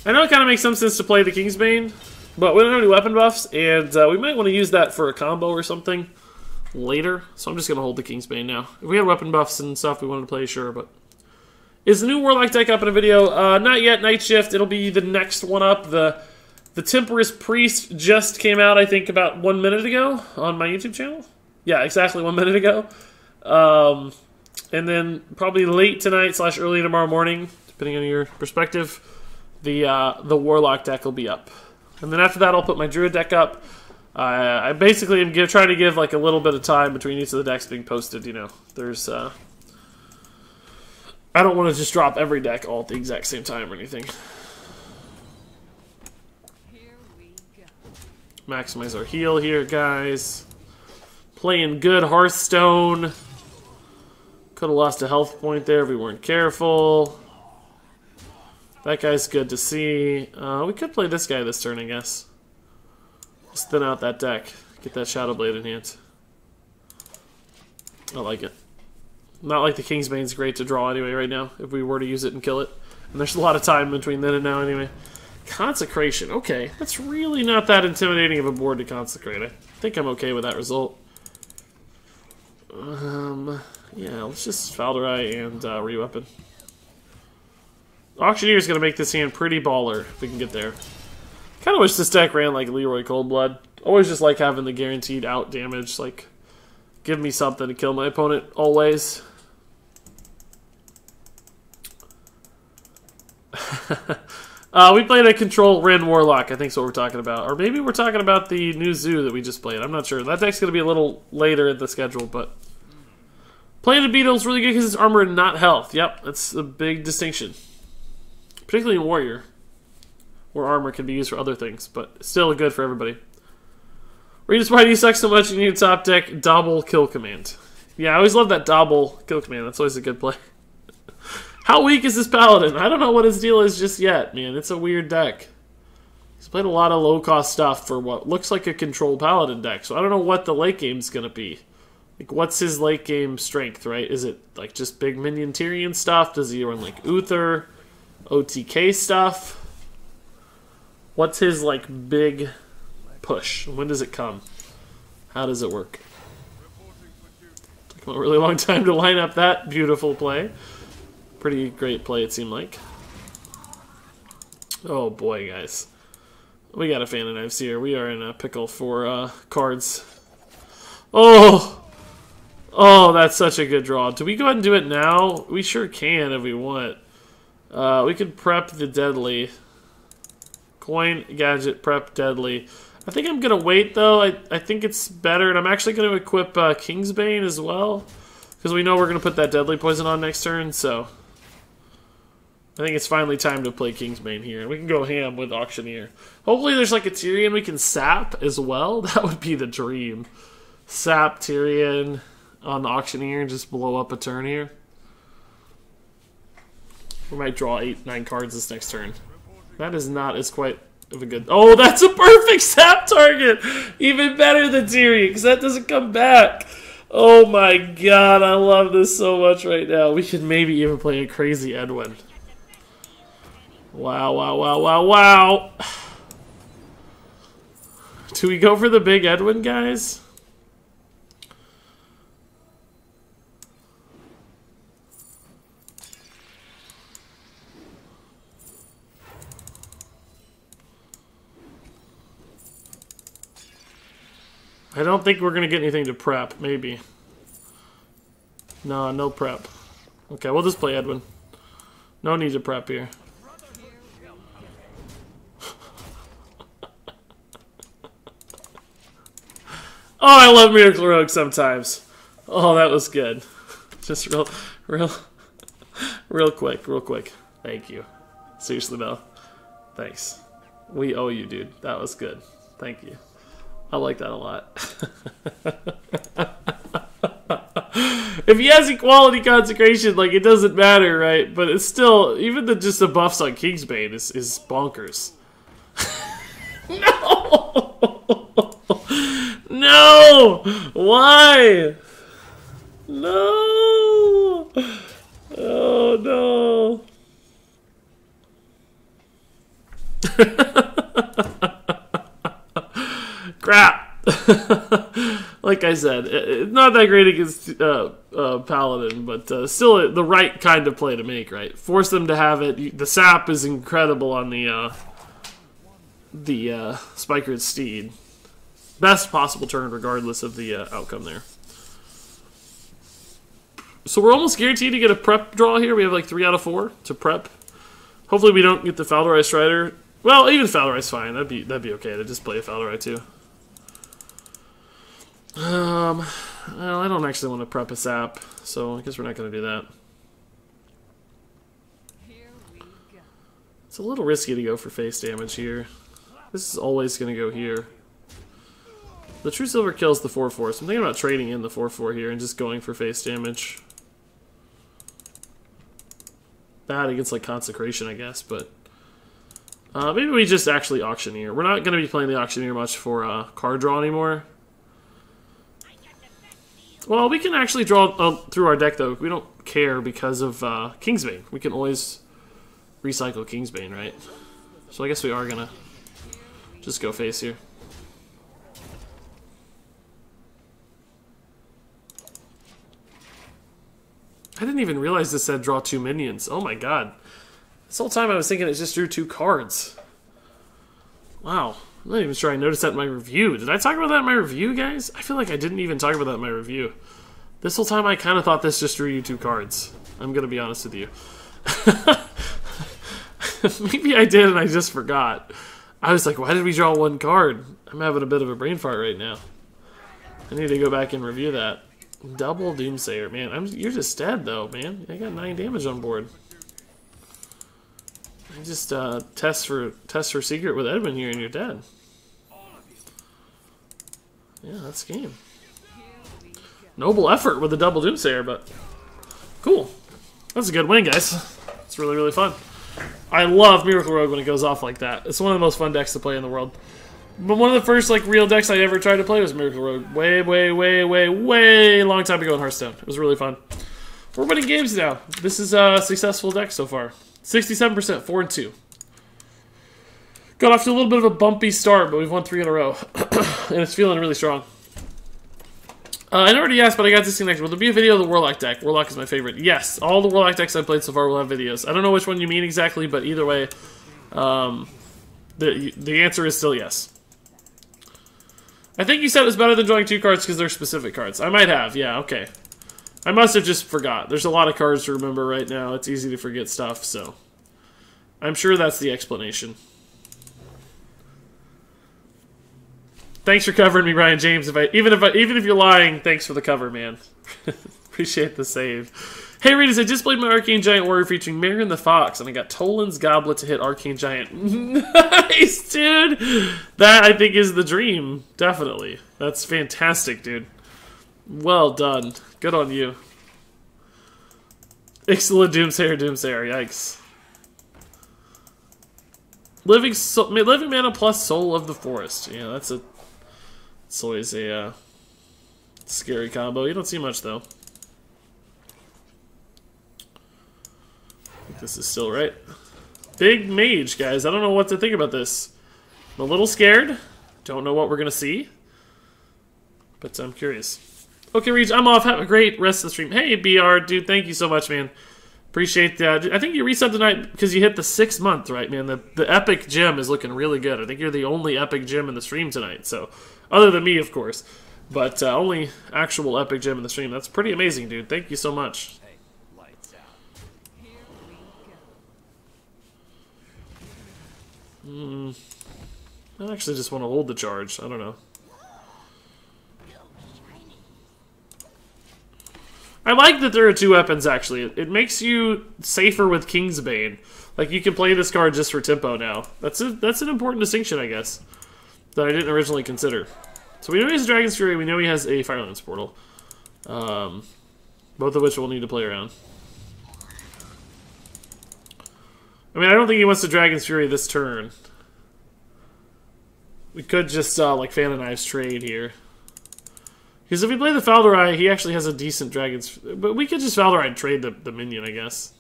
I know it kind of makes some sense to play the Kingsbane, but we don't have any weapon buffs, and we might want to use that for a combo or something later. So I'm just gonna hold the Kingsbane now. If we had weapon buffs and stuff we wanted to play, sure, but... Is the new Warlock deck up in a video? Not yet, Night Shift. It'll be the next one up. The Temperous Priest just came out, I think, about 1 minute ago on my YouTube channel. Yeah, exactly 1 minute ago. And then probably late tonight / early tomorrow morning, depending on your perspective, the Warlock deck will be up. And then after that, I'll put my Druid deck up. I basically am trying to give like a little bit of time between each of the decks being posted. You know, there's I don't want to just drop every deck all at the exact same time or anything. Maximize our heal here, guys. Playing good Hearthstone. Could have lost a health point there if we weren't careful. That guy's good to see. We could play this guy this turn, I guess. Just thin out that deck. Get that Shadow Blade in hand. I like it. Not like the Kingsbane's great to draw anyway right now, if we were to use it and kill it. And there's a lot of time between then and now anyway. Consecration. Okay, that's really not that intimidating of a board to consecrate. I think I'm okay with that result. Yeah, let's just Falderai and re-weapon. Auctioneer's gonna make this hand pretty baller if we can get there. Kind of wish this deck ran like Leroy Coldblood. Always just like having the guaranteed out damage, like give me something to kill my opponent always. We played a Control Ren Warlock, I think is what we're talking about. Or maybe we're talking about the new Zoo that we just played. I'm not sure. That deck's going to be a little later in the schedule, but... Plated Beetle's really good because it's armor and not health. Yep, that's a big distinction. Particularly in Warrior, where armor can be used for other things, but still good for everybody. Regis, why do you suck so much? You need a top deck double kill command. Yeah, I always love that double kill command. That's always a good play. How weak is this Paladin? I don't know what his deal is just yet, man. It's a weird deck. He's played a lot of low-cost stuff for what looks like a controlled Paladin deck, so I don't know what the late game's going to be. Like, what's his late game strength, right? Is it, like, just big minion Tyrion stuff? Does he run, like, Uther, OTK stuff? What's his, like, big push? When does it come? How does it work? Took him a really long time to line up that beautiful play. Pretty great play, it seemed like. Oh boy, guys. We got a fan of knives here. We are in a pickle for cards. Oh! Oh, that's such a good draw. Do we go ahead and do it now? We sure can if we want. We could prep the deadly. Coin, gadget, prep, deadly. I think I'm going to wait, though. I think it's better. And I'm actually going to equip Kingsbane as well. Because we know we're going to put that deadly poison on next turn, so... I think it's finally time to play Kingsbane here. And we can go ham with Auctioneer. Hopefully there's like a Tyrion we can sap as well. That would be the dream. Sap Tyrion on the Auctioneer and just blow up a turn here. We might draw 8-9 cards this next turn. That is not as quite of a good... Oh, that's a perfect sap target! Even better than Tyrion, because that doesn't come back. Oh my god, I love this so much right now. We could maybe even play a crazy Edwin. Wow, wow, wow, wow, wow. Do we go for the big Edwin, guys? I don't think we're going to get anything to prep, maybe. No, no prep. Okay, we'll just play Edwin. No need to prep here. Oh, I love Miracle Rogue sometimes. Oh, that was good. Just real quick. Thank you. Seriously, though. Thanks. We owe you, dude. That was good. Thank you. I like that a lot. If he has equality consecration, like, it doesn't matter, right? But it's still, even just the buffs on Kingsbane is bonkers. No! No! Why? No! Oh, no. Crap! Like I said, it's not that great against Paladin, but still the right kind of play to make, right? Force them to have it. The sap is incredible on the Spikered Steed. Best possible turn regardless of the outcome there. So we're almost guaranteed to get a prep draw here. We have like 3 out of 4 to prep. Hopefully we don't get the Falderai Strider. Well, even Falderai's fine. That'd be okay to just play a Falderai too. Well, I don't actually want to prep a sap, so I guess we're not going to do that. It's a little risky to go for face damage here. This is always going to go here. The True Silver kills the 4-4, so I'm thinking about trading in the 4-4 here and just going for face damage. Bad against like Consecration, I guess, but maybe we just actually Auctioneer. We're not going to be playing the Auctioneer much for card draw anymore. Well, we can actually draw through our deck, though. We don't care because of Kingsbane. We can always recycle Kingsbane, right? So I guess we are going to just go face here. I didn't even realize this said draw 2 minions. Oh my god. This whole time I was thinking it just drew 2 cards. Wow. I'm not even sure I noticed that in my review. Did I talk about that in my review, guys? I feel like I didn't even talk about that in my review. This whole time I kind of thought this just drew you 2 cards. I'm going to be honest with you. Maybe I did and I just forgot. I was like, why did we draw 1 card? I'm having a bit of a brain fart right now. I need to go back and review that. Double Doomsayer, man. You're just dead, though, man. I got 9 damage on board. I just test for secret with Edwin here, and you're dead. Yeah, that's game. Noble effort with the double Doomsayer, but cool. That's a good win, guys. It's really, really fun. I love Miracle Rogue when it goes off like that. It's one of the most fun decks to play in the world. But one of the first like real decks I ever tried to play was Miracle Rogue. Way long time ago in Hearthstone. It was really fun. We're winning games now. This is a successful deck so far. 67%, 4-2. Got off to a little bit of a bumpy start, but we've won 3 in a row. And it's feeling really strong. I already asked, but I got disconnected. Will there be a video of the Warlock deck? Warlock is my favorite. Yes, all the Warlock decks I've played so far will have videos. I don't know which one you mean exactly, but either way, the answer is still yes. I think you said it was better than drawing 2 cards because they're specific cards. I might have, yeah, okay. I must have just forgot. There's a lot of cards to remember right now. It's easy to forget stuff, so I'm sure that's the explanation. Thanks for covering me, Ryan James. Even if you're lying, thanks for the cover, man. Appreciate the save. Hey, Regis, I just played my Arcane Giant Warrior featuring Marion the Fox, and I got Toland's Goblet to hit Arcane Giant. Nice, dude! That, I think, is the dream. Definitely. That's fantastic, dude. Well done. Good on you. Excellent Doomsayer, yikes. Living Mana plus Soul of the Forest. Yeah, it's always a scary combo. You don't see much, though. I think this is still right. Big Mage, guys. I don't know what to think about this. I'm a little scared. Don't know what we're going to see. But I'm curious. Okay, Reach, I'm off. Have a great rest of the stream. Hey, BR, dude, thank you so much, man. Appreciate that. I think you reset tonight because you hit the 6th month, right, man? The Epic Gem is looking really good. I think you're the only Epic Gem in the stream tonight. So, other than me, of course. But only actual Epic Gem in the stream. That's pretty amazing, dude. Thank you so much. I actually just want to hold the charge. I don't know. I like that there are 2 weapons, actually. It makes you safer with Kingsbane. Like, you can play this card just for tempo now. That's an important distinction, I guess, that I didn't originally consider. So we know he has Dragon's Fury. We know he has a Firelands Portal. Both of which we'll need to play around. I mean, I don't think he wants to Dragon's Fury this turn. We could just, like, Fan of Knives trade here. Because if we play the Falderai, he actually has a decent Dragon's... But we could just Falderai and trade the minion, I guess.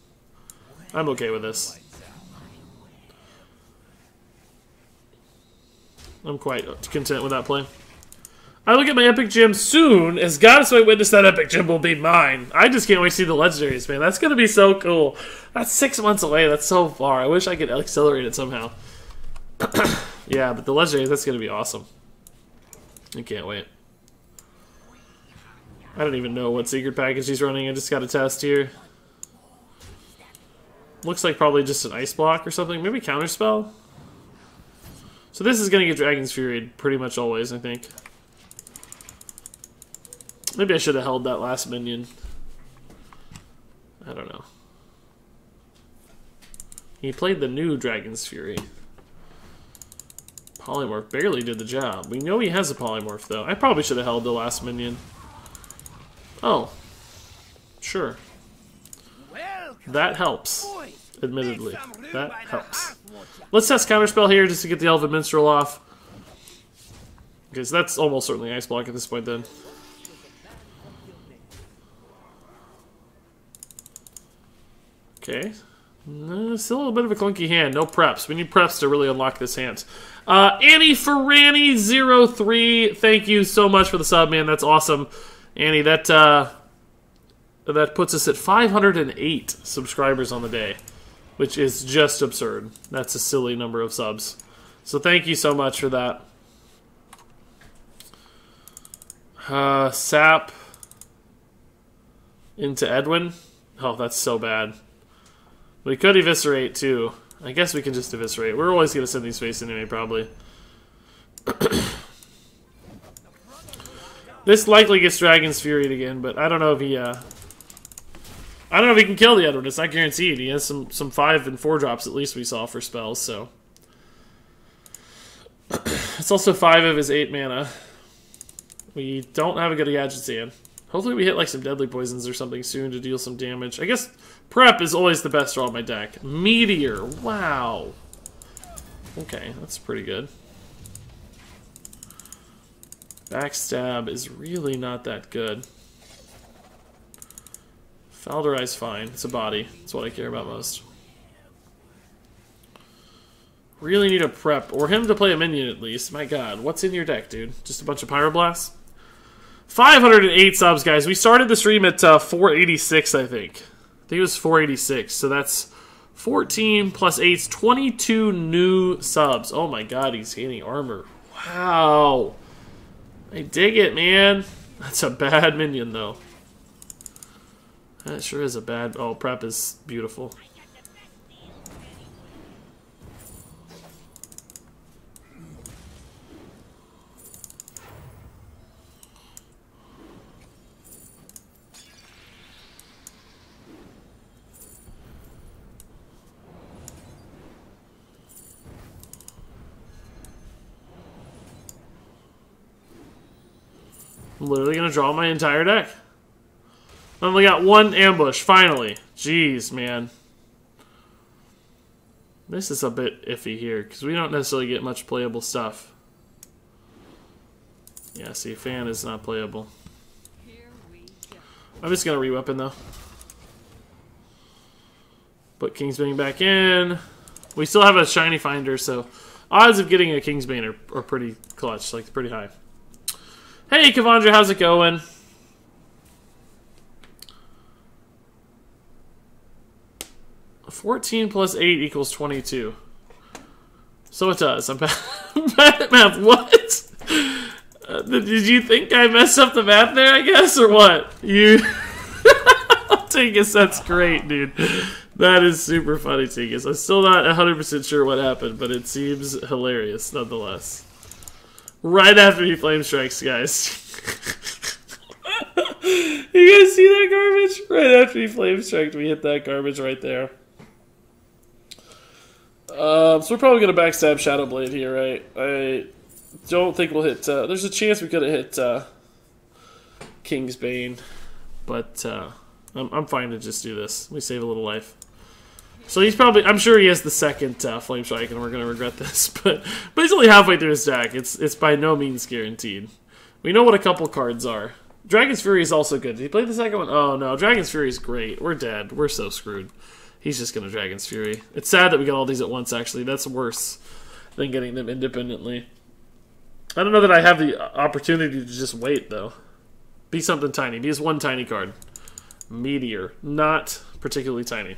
I'm okay with this. I'm quite content with that play. I look at my Epic Gem soon. As Goddess might witness, that Epic Gem will be mine. I just can't wait to see the Legendaries, man. That's going to be so cool. That's 6 months away. That's so far. I wish I could accelerate it somehow. Yeah, but the Legendaries, that's going to be awesome. I can't wait. I don't even know what secret package he's running. I just got a test here. Looks like probably just an Ice Block or something. Maybe Counterspell? So this is going to get Dragon's Fury pretty much always, I think. Maybe I should have held that last minion. I don't know. He played the new Dragon's Fury. Polymorph barely did the job. We know he has a Polymorph, though. I probably should have held the last minion. Oh. Sure. That helps. Admittedly. That helps. Let's test Counterspell here just to get the Elven Minstrel off. Because that's almost certainly Ice Block at this point, then. Okay. Still a little bit of a clunky hand. No preps. We need preps to really unlock this hand. Annie Ferrani03, thank you so much for the sub, man. That's awesome. Annie, that puts us at 508 subscribers on the day, which is just absurd. That's a silly number of subs. So thank you so much for that. Sap into Edwin. Oh, that's so bad. We could eviscerate, too. I guess we can just eviscerate. We're always going to send these face anyway, probably. This likely gets Dragon's Fury again, but I don't know if he, I don't know if he can kill the Edward. It's not guaranteed. He has some 5 and 4 drops at least we saw for spells, so. It's also 5 of his 8 mana. We don't have a good Gadget's hand. Hopefully we hit like some Deadly Poisons or something soon to deal some damage. I guess Prep is always the best draw on my deck. Meteor. Wow. Okay, that's pretty good. Backstab is really not that good. Falderai's fine. It's a body. That's what I care about most. Really need a prep. Or him to play a minion at least. My god. What's in your deck, dude? Just a bunch of Pyroblasts? 508 subs, guys. We started the stream at 486, I think. I think it was 486. So that's 14 plus 8's 22 new subs. Oh my god, he's gaining armor. Wow. I dig it, man. That's a bad minion, though. That sure is a bad... Oh, prep is beautiful. I'm literally gonna draw my entire deck. I only got one ambush, finally. Jeez, man. This is a bit iffy here, because we don't necessarily get much playable stuff. Yeah, see, Fan is not playable. I'm just gonna re-weapon, though. Put Kingsbane back in. We still have a Shiny Finder, so odds of getting a Kingsbane are pretty clutch, like pretty high. Hey, Kavandra, how's it going? $14 plus 8 equals 22. So it does. I'm bad at math. What? Did you think I messed up the math there, I guess, or what? You... Tingus, that's great, dude. That is super funny, Tingus. I'm still not 100% sure what happened, but it seems hilarious, nonetheless. Right after he flame strikes, guys. You guys see that garbage? Right after he flame striked, we hit that garbage right there. So we're probably going to backstab Shadowblade here, right? I don't think we'll hit... there's a chance we could have hit Kingsbane, but I'm fine to just do this. We save a little life. So he's probably... I'm sure he has the second Flame Strike, and we're going to regret this, but he's only halfway through his deck. It's by no means guaranteed. We know what a couple cards are. Dragon's Fury is also good. Did he play the second one? Oh, no. Dragon's Fury is great. We're dead. We're so screwed. He's just going to Dragon's Fury. It's sad that we got all these at once, actually. That's worse than getting them independently. I don't know that I have the opportunity to just wait, though. Be something tiny. Be just one tiny card. Meteor. Not particularly tiny.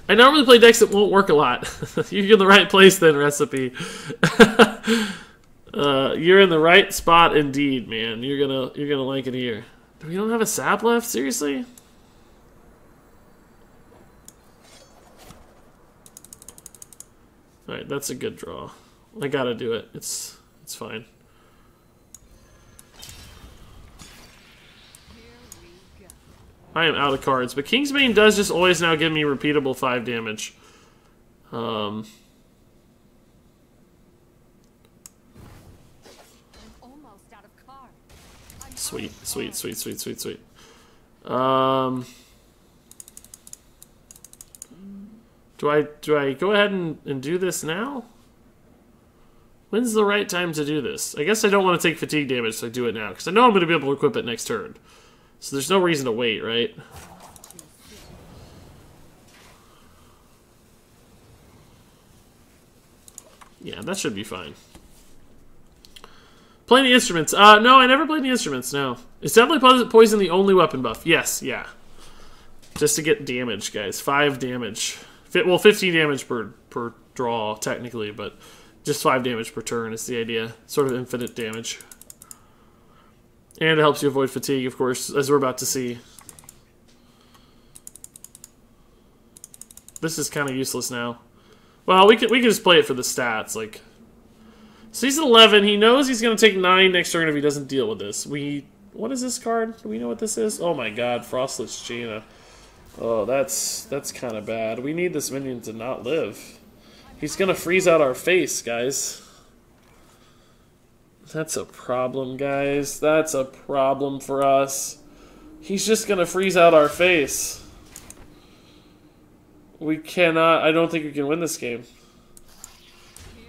I normally play decks that won't work a lot. You're in the right place then, Recipe. You're in the right spot indeed, man. You're gonna like it here. We don't have a sap left? Seriously? Alright, that's a good draw. I gotta do it. It's fine. I am out of cards, but Kingsbane does just always now give me repeatable 5 damage. Sweet, sweet, sweet, sweet, sweet, sweet. Do I go ahead and do this now? When's the right time to do this? I guess I don't want to take fatigue damage, so I do it now, because I know I'm going to be able to equip it next turn. So there's no reason to wait, right? Yeah, that should be fine. Playing the instruments. No, I never played the instruments, no. Is Deadly Poison the only weapon buff? Yes, yeah. Just to get damage, guys. 5 damage. Well, 15 damage per draw, technically, but just 5 damage per turn is the idea. Sort of infinite damage. And it helps you avoid fatigue, of course, as we're about to see. This is kind of useless now. Well, we can just play it for the stats. Like, season 11, he knows he's going to take 9 next turn if he doesn't deal with this. What is this card? Do we know what this is? Oh my god, Frostless Jaina. Oh, that's kind of bad. We need this minion to not live. He's going to freeze out our face, guys. That's a problem, guys. That's a problem for us. He's just gonna freeze out our face. We cannot... I don't think we can win this game.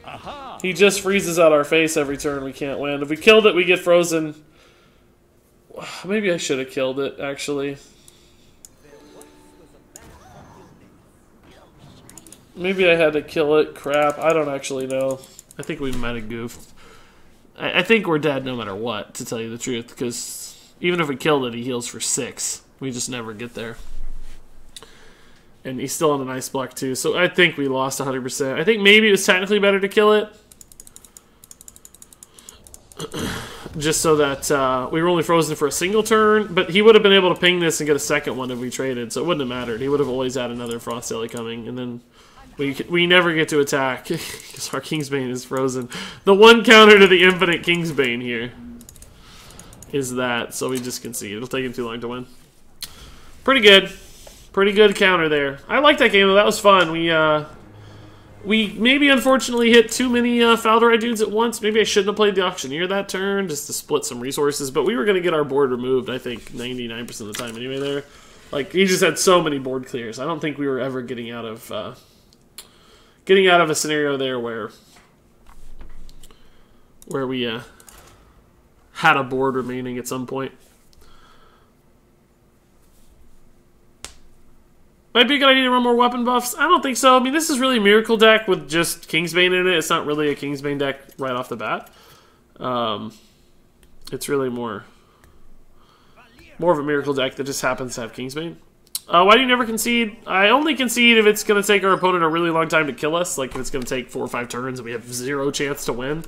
Aha. He just freezes out our face every turn. We can't win. If we killed it, we get frozen. Maybe I should have killed it, actually. Maybe I had to kill it. Crap. I don't actually know. I think we might have goofed. I think we're dead no matter what, to tell you the truth, because even if we killed it, he heals for 6. We just never get there. And he's still on an ice block, too, so I think we lost 100%. I think maybe it was technically better to kill it. just so that we were only frozen for a single turn. But he would have been able to ping this and get a second one if we traded, so it wouldn't have mattered. He would have always had another Frost Alley coming, and then we never get to attack because our Kingsbane is frozen. The one counter to the infinite Kingsbane here is that, so we just concede. It'll take him too long to win. Pretty good. Pretty good counter there. I like that game, though. That was fun. We maybe unfortunately hit too many Faldorite dudes at once. Maybe I shouldn't have played the Auctioneer that turn just to split some resources, but we were going to get our board removed, I think, 99% of the time anyway there. Like, he just had so many board clears. I don't think we were ever getting out of a scenario there where we had a board remaining at some point. Might be a good idea to run more weapon buffs. I don't think so. I mean, this is really a Miracle deck with just Kingsbane in it. It's not really a Kingsbane deck right off the bat. It's really more of a Miracle deck that just happens to have Kingsbane. Why do you never concede? I only concede if it's going to take our opponent a really long time to kill us. Like if it's going to take 4 or 5 turns and we have 0 chance to win.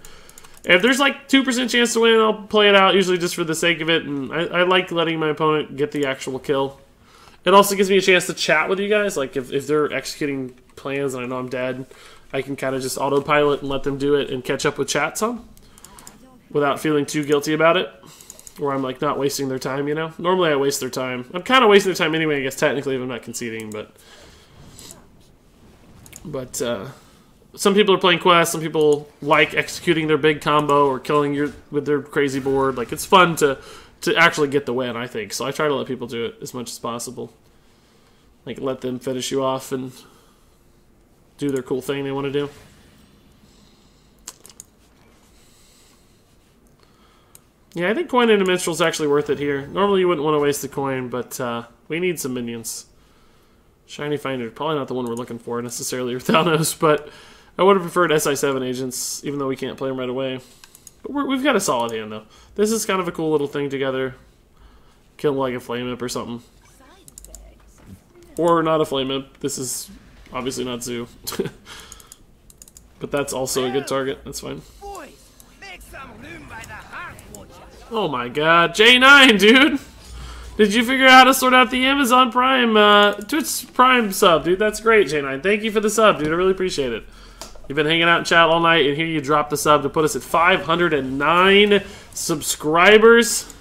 If there's like 2% chance to win, I'll play it out, usually just for the sake of it. And I like letting my opponent get the actual kill. It also gives me a chance to chat with you guys. Like, if they're executing plans and I know I'm dead, I can kind of just autopilot and let them do it and catch up with chat some without feeling too guilty about it. Or I'm, like, not wasting their time, you know? Normally I waste their time. I'm kind of wasting their time anyway, I guess, technically, if I'm not conceding, but some people are playing quests, some people like executing their big combo or killing with their crazy board. Like, it's fun to actually get the win, I think. So I try to let people do it as much as possible. Like, let them finish you off and do their cool thing they want to do. Yeah, I think coin into Minstrel's actually worth it here. Normally you wouldn't want to waste the coin, but we need some minions. Shiny Finder, probably not the one we're looking for necessarily, or Thanos, but I would have preferred SI7 agents, even though we can't play them right away. But we've got a solid hand, though. This is kind of a cool little thing together. Kill him like a Flame Imp or something. Or not a Flame Imp. This is obviously not Zoo. But that's also a good target. That's fine. Oh my god. J9, dude! Did you figure out how to sort out the Amazon Prime, Twitch Prime sub, dude? That's great, J9. Thank you for the sub, dude. I really appreciate it. You've been hanging out in chat all night, and here you dropped the sub to put us at 509 subscribers.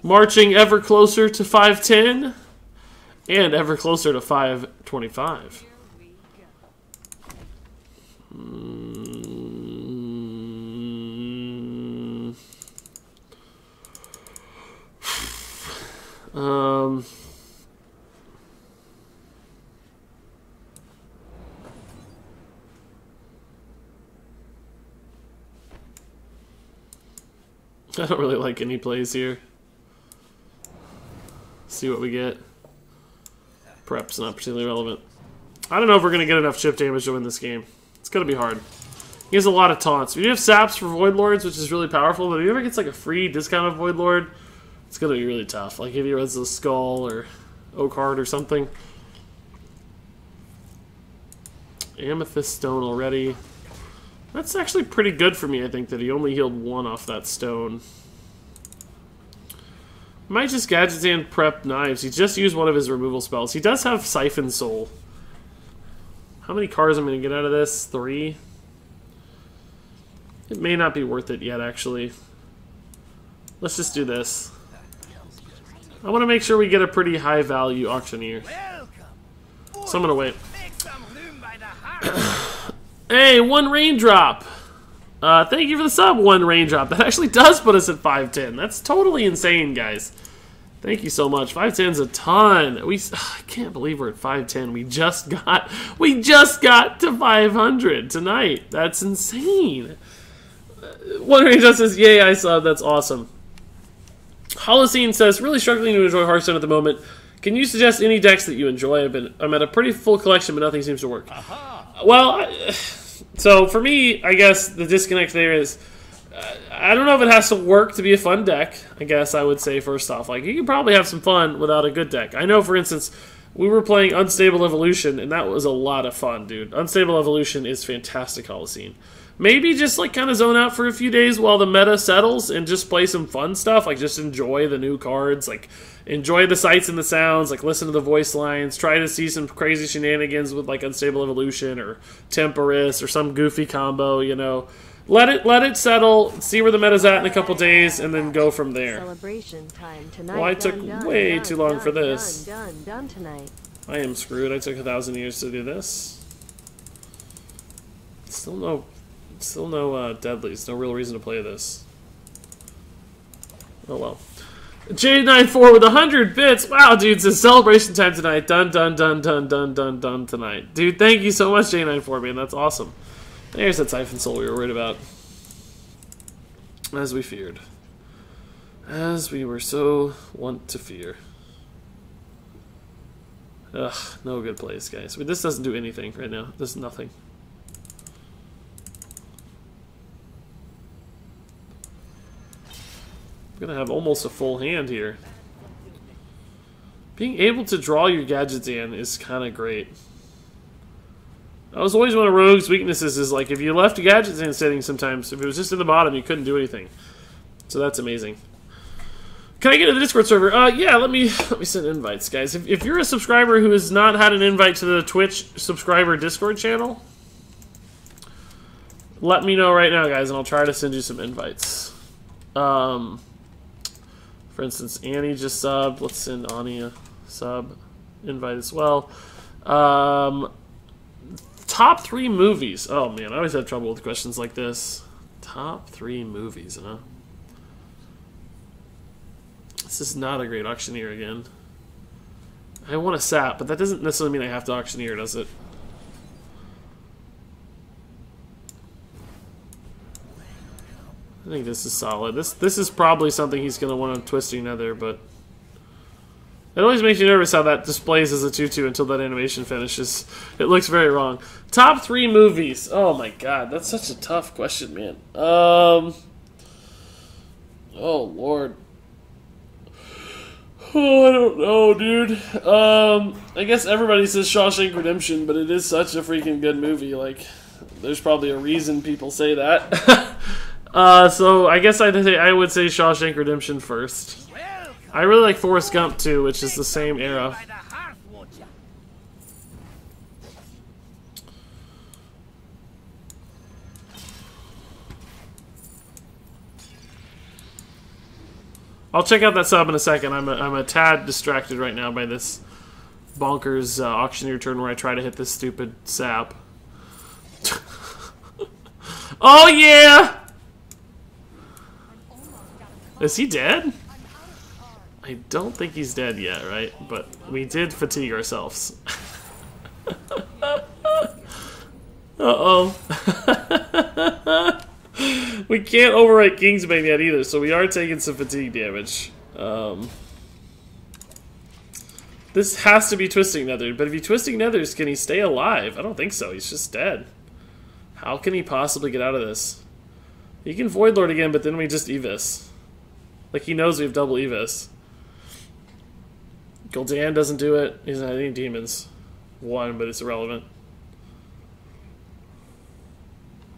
Marching ever closer to 510. And ever closer to 525. I don't really like any plays here. See what we get. Prep's not particularly relevant. I don't know if we're going to get enough chip damage to win this game. It's going to be hard. He has a lot of taunts. We do have saps for Void Lords, which is really powerful, but if he ever gets like a free discounted Void Lord, it's going to be really tough. Like if he runs a Skull or Oak Heart or something. Amethyst Stone already. That's actually pretty good for me, I think, that he only healed 1 off that stone. Might just Gadget's and prep Knives. He just used one of his removal spells. He does have Siphon Soul. How many cards am I going to get out of this? 3? It may not be worth it yet, actually. Let's just do this. I want to make sure we get a pretty high value Auctioneer. So I'm going to wait. Hey, 1 Raindrop! Thank you for the sub, 1 Raindrop. That actually does put us at 510. That's totally insane, guys. Thank you so much. 510's a ton. I can't believe we're at 510. We just got to 500 tonight. That's insane. 1 Raindrop says, yay, I sub. That's awesome. Holocene says, really struggling to enjoy Hearthstone at the moment. Can you suggest any decks that you enjoy? I'm at a pretty full collection, but nothing seems to work. Well, so for me, I guess the disconnect there is, I don't know if it has to work to be a fun deck. I guess I would say first off, like you can probably have some fun without a good deck. I know, for instance, We were playing Unstable Evolution, and that was a lot of fun, dude. Unstable Evolution is fantastic Holocene. Maybe just, like, kind of zone out for a few days while the meta settles and just play some fun stuff. Like, just enjoy the new cards. Like, enjoy the sights and the sounds. Like, listen to the voice lines. Try to see some crazy shenanigans with, like, Unstable Evolution or Temporis or some goofy combo, you know. Let it settle, see where the meta's at in a couple days, and then go from there. Celebration time tonight. Well, I took way too long for this. Done tonight. I am screwed. I took 1,000 years to do this. Still no deadlies. No real reason to play this. Oh well. J94 with 100 bits. Wow, dude, it's celebration time tonight. Done tonight. Dude, thank you so much, J94, man. That's awesome. There's that Siphon Soul we were worried about. As we feared. As we were so wont to fear. Ugh, no good plays, guys. This doesn't do anything right now. This is nothing. I'm gonna have almost a full hand here. Being able to draw your gadgets in is kind of great. That was always one of Rogue's weaknesses, is like if you left gadgets in settings sometimes, if it was just in the bottom, you couldn't do anything. So that's amazing. Can I get to the Discord server? Yeah, let me send invites, guys. If you're a subscriber who has not had an invite to the Twitch subscriber Discord channel, let me know right now, guys, and I'll try to send you some invites. For instance, Annie just subbed. Let's send Ani a sub invite as well. Top 3 movies. Oh man, I always have trouble with questions like this. Top 3 movies, huh? This is not a great auctioneer again. I want a sap, but that doesn't necessarily mean I have to auctioneer, does it? I think this is solid. This is probably something he's going to want on Twisting Nether, but it always makes you nervous how that displays as a 2-2 until that animation finishes. It looks very wrong. Top 3 movies. Oh my god, that's such a tough question, man. Oh lord. Oh, I don't know, dude. I guess everybody says Shawshank Redemption, but it is such a freaking good movie. Like, there's probably a reason people say that. So I guess I would say Shawshank Redemption first. I really like Forrest Gump too, which is the same era. I'll check out that sub in a second. I'm a tad distracted right now by this bonkers auctioneer turn where I try to hit this stupid sap. Oh yeah! Is he dead? I don't think he's dead yet, right? But we did fatigue ourselves. Uh-oh. We can't overwrite Kingsbane yet either, so we are taking some fatigue damage. This has to be Twisting Nether, but if he Twisting Nethers, can he stay alive? I don't think so, he's just dead. How can he possibly get out of this? He can Void Lord again, but then we just Evis. Like, he knows we have double Evis. Gul'dan doesn't do it. He doesn't have any demons. One, but it's irrelevant.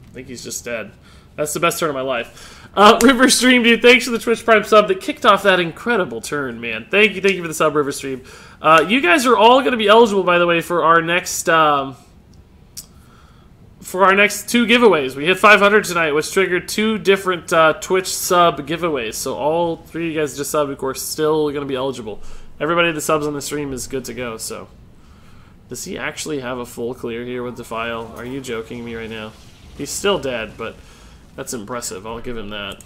I think he's just dead. That's the best turn of my life. Riverstream, dude, thanks for the Twitch Prime sub that kicked off that incredible turn, man. Thank you for the sub, Riverstream. You guys are all going to be eligible, by the way, for our next 2 giveaways. We hit 500 tonight, which triggered 2 different Twitch sub giveaways. So all 3 of you guys just subbed, of course, still going to be eligible. Everybody that subs on the stream is good to go, so. Does he actually have a full clear here with Defile? Are you joking me right now? He's still dead, but that's impressive. I'll give him that.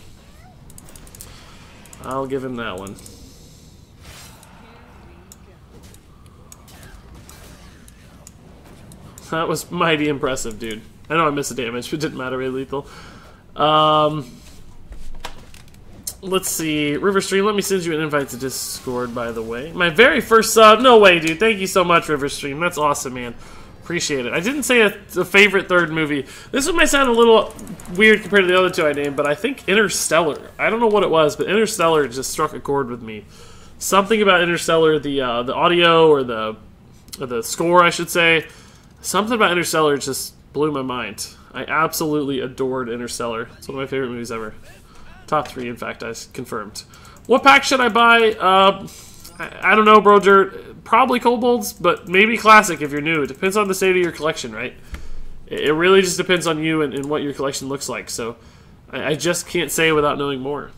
I'll give him that one. That was mighty impressive, dude. I know I missed the damage, but it didn't matter, really lethal. Let's see. Riverstream, let me send you an invite to Discord, by the way. My very first sub. No way, dude. Thank you so much, Riverstream. That's awesome, man. Appreciate it. I didn't say a favorite third movie. This one might sound a little weird compared to the other 2 I named, but I think Interstellar. I don't know what it was, but Interstellar just struck a chord with me. Something about Interstellar, the audio or the the score, I should say. Something about Interstellar just blew my mind. I absolutely adored Interstellar. It's one of my favorite movies ever. Top 3, in fact, I confirmed. What pack should I buy? I don't know, bro, Dirt. Probably Kobolds, but maybe Classic if you're new. It depends on the state of your collection, right? It really just depends on you and what your collection looks like. So I just can't say without knowing more.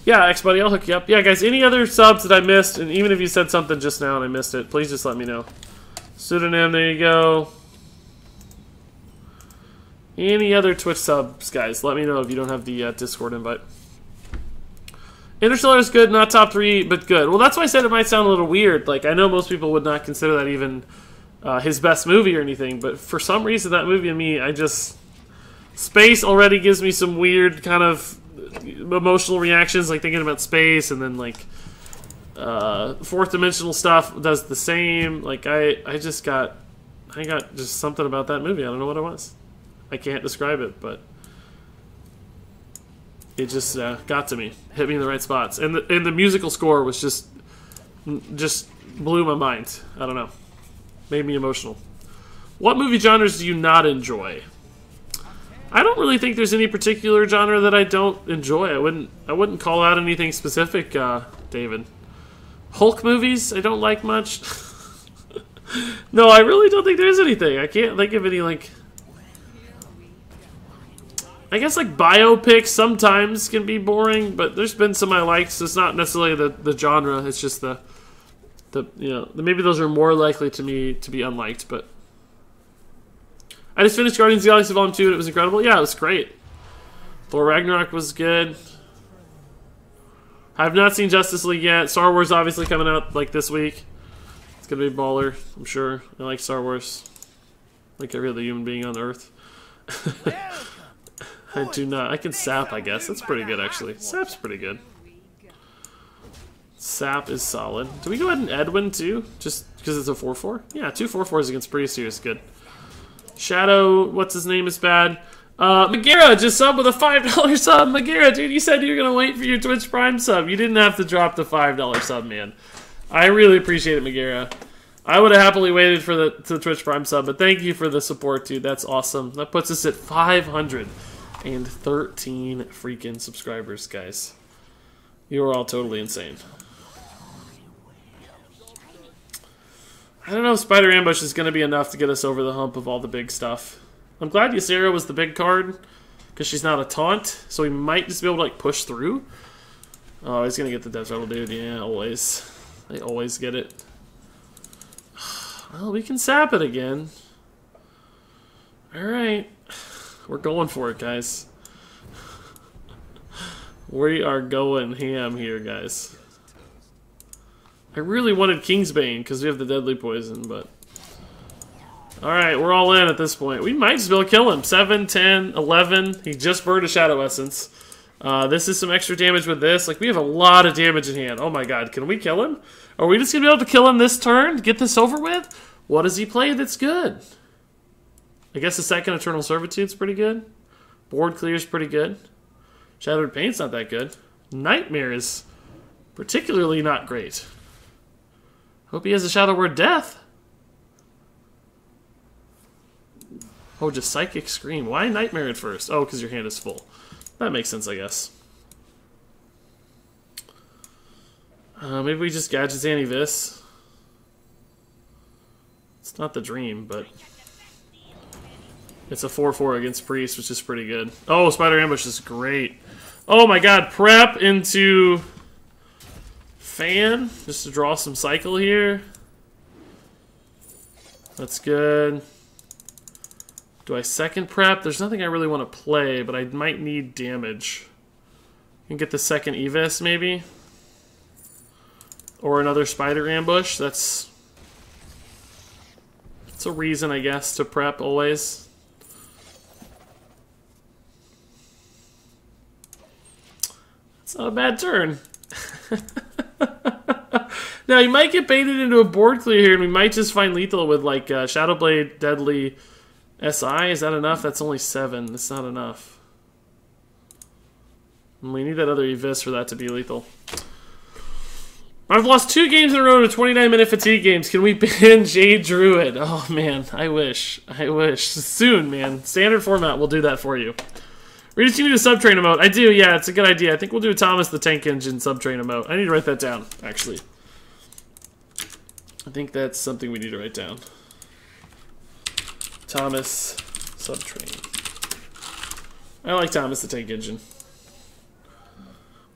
Yeah, X-Buddy, I'll hook you up. Yeah, guys, any other subs that I missed, and even if you said something just now and I missed it, please just let me know. Pseudonym, there you go. Any other Twitch subs, guys, let me know if you don't have the Discord invite. Interstellar is good, not top 3, but good. Well, that's why I said it might sound a little weird. Like, I know most people would not consider that even his best movie or anything, but for some reason, that movie and me, I just... Space already gives me some weird kind of emotional reactions, like thinking about space, and then, like, fourth dimensional stuff does the same. Like, I got just something about that movie. I don't know what it was. I can't describe it, but it just got to me, hit me in the right spots, and the musical score was just blew my mind. I don't know, made me emotional. What movie genres do you not enjoy? I don't really think there's any particular genre that I don't enjoy. I wouldn't call out anything specific, David. Hulk movies I don't like much. No, I really don't think there's anything. I can't think of any, like... I guess, like, biopics sometimes can be boring, but there's been some I liked, so it's not necessarily the genre, it's just the you know, maybe those are more likely to me to be unliked, but... I just finished Guardians of the Galaxy Volume 2 and it was incredible. Yeah, it was great. Thor Ragnarok was good. I have not seen Justice League yet. Star Wars obviously coming out, like, this week. It's gonna be baller, I'm sure. I like Star Wars. Like every other human being on Earth. I do not. I can sap, I guess. That's pretty good, actually. Sap's pretty good. Sap is solid. Do we go ahead and Edwin, too? Just because it's a 4-4? Yeah, 2 4-4s against Priest is good. Shadow, what's his name, is bad. Magera just subbed with a $5 sub. Magera, dude, you said you were going to wait for your Twitch Prime sub. You didn't have to drop the $5 sub, man. I really appreciate it, Magera. I would have happily waited for the Twitch Prime sub, but thank you for the support, dude. That's awesome. That puts us at 513 freaking subscribers, guys. You are all totally insane. I don't know if Spider Ambush is going to be enough to get us over the hump of all the big stuff. I'm glad Xzirez was the big card, because she's not a taunt, so we might just be able to, like, push through. Oh, he's going to get the Death Rattle, dude. Yeah, always. They always get it. Well, we can sap it again. Alright. We're going for it, guys. We are going ham here, guys. I really wanted Kingsbane because we have the deadly poison, but... Alright, we're all in at this point. We might just be able to kill him. 7, 10, 11. He just burned a Shadow Essence. This is some extra damage with this. Like, we have a lot of damage in hand. Oh my god, can we kill him? Are we just going to be able to kill him this turn? Get this over with? What does he play that's good? I guess the second Eternal Servitude's pretty good. Board Clear's pretty good. Shattered Pain's not that good. Nightmare is particularly not great. Hope he has a Shadow Word Death. Oh, just Psychic Scream. Why Nightmare at first? Oh, because your hand is full. That makes sense, I guess. Maybe we just Gadget Anti-Vis. It's not the dream, but... It's a 4-4 against Priest, which is pretty good. Oh, Spider Ambush is great. Oh my god, prep into... Fan, just to draw some cycle here. That's good. Do I second prep? There's nothing I really want to play, but I might need damage. I can get the second Evis, maybe? Or another Spider Ambush. That's a reason, I guess, to prep always. It's not a bad turn. Now, you might get baited into a board clear here, and we might just find lethal with, like, Shadowblade, Deadly, SI. Is that enough? That's only 7. That's not enough. And we need that other Evis for that to be lethal. I've lost 2 games in a row to 29-minute fatigue games. Can we ban Jade Druid? Oh, man. I wish. I wish. Soon, man. Standard format. We'll do that for you. Regis, you need a subtrain emote. I do, yeah. It's a good idea. I think we'll do a Thomas the Tank Engine subtrain emote. I need to write that down, actually. I think that's something we need to write down. Thomas subtrain. I like Thomas the Tank Engine.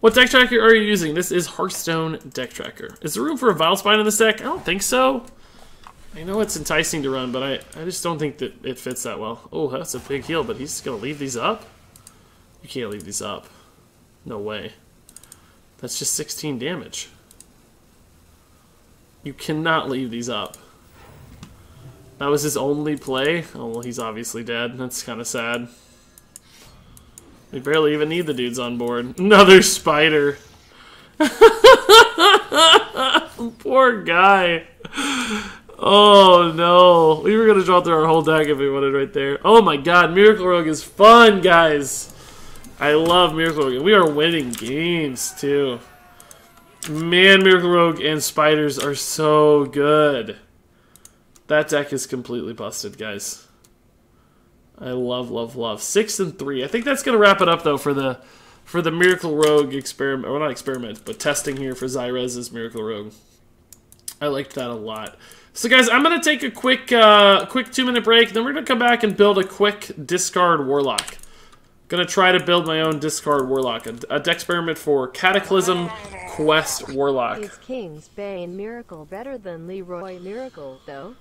What deck tracker are you using? This is Hearthstone deck tracker. Is there room for a Vilespine in this deck? I don't think so. I know it's enticing to run, but I just don't think that it fits that well. Oh, that's a big heal, but he's going to leave these up? You can't leave these up. No way. That's just 16 damage. You cannot leave these up. That was his only play? Oh, well, he's obviously dead. That's kind of sad. We barely even need the dudes on board. Another spider. Poor guy. Oh no. We were going to draw through our whole deck if we wanted right there. Oh my god, Miracle Rogue is fun, guys. I love Miracle Rogue. We are winning games, too. Man, Miracle Rogue and spiders are so good. That deck is completely busted, guys. I love, love, love. 6 and 3. I think that's gonna wrap it up though for the Miracle Rogue experiment. Well, not experiment, but testing here for Xzirez's Miracle Rogue. I liked that a lot. So guys, I'm gonna take a quick 2-minute break. Then we're gonna come back and build a quick discard Warlock. Gonna try to build my own discard Warlock, a deck experiment for Cataclysm Quest Warlock. Is Kingsbane Miracle better than Leroy Miracle though?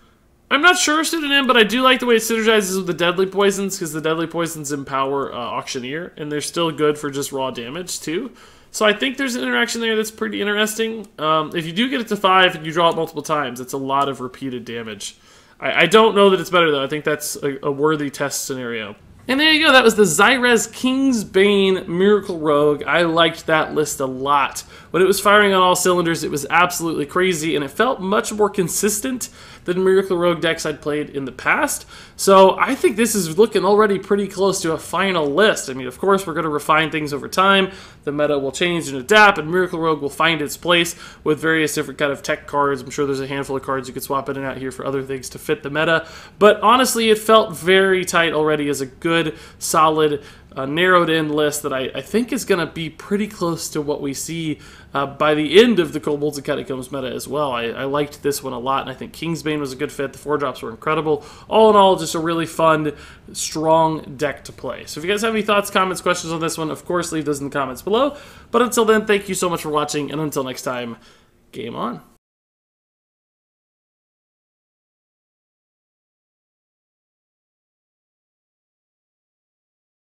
I'm not sure, Pseudonym, but I do like the way it synergizes with the Deadly Poisons, because the Deadly Poisons empower Auctioneer, and they're still good for just raw damage, too. So I think there's an interaction there that's pretty interesting. If you do get it to 5 and you draw it multiple times, it's a lot of repeated damage. I don't know that it's better, though. I think that's a worthy test scenario. And there you go. That was the Xzirez Kingsbane Miracle Rogue. I liked that list a lot. When it was firing on all cylinders, it was absolutely crazy, and it felt much more consistent than Miracle Rogue decks I'd played in the past. So I think this is looking already pretty close to a final list. I mean, of course, we're going to refine things over time. The meta will change and adapt, and Miracle Rogue will find its place with various different kind of tech cards. I'm sure there's a handful of cards you could swap in and out here for other things to fit the meta. But honestly, it felt very tight already as a good, solid, narrowed-in list that I think is going to be pretty close to what we see by the end of the Kobolds and Catacombs meta as well. I liked this one a lot, and I think Kingsbane was a good fit. The 4-drops were incredible. All in all, just a really fun, strong deck to play. So if you guys have any thoughts, comments, questions on this one, of course, leave those in the comments below. But until then, thank you so much for watching, and until next time, game on.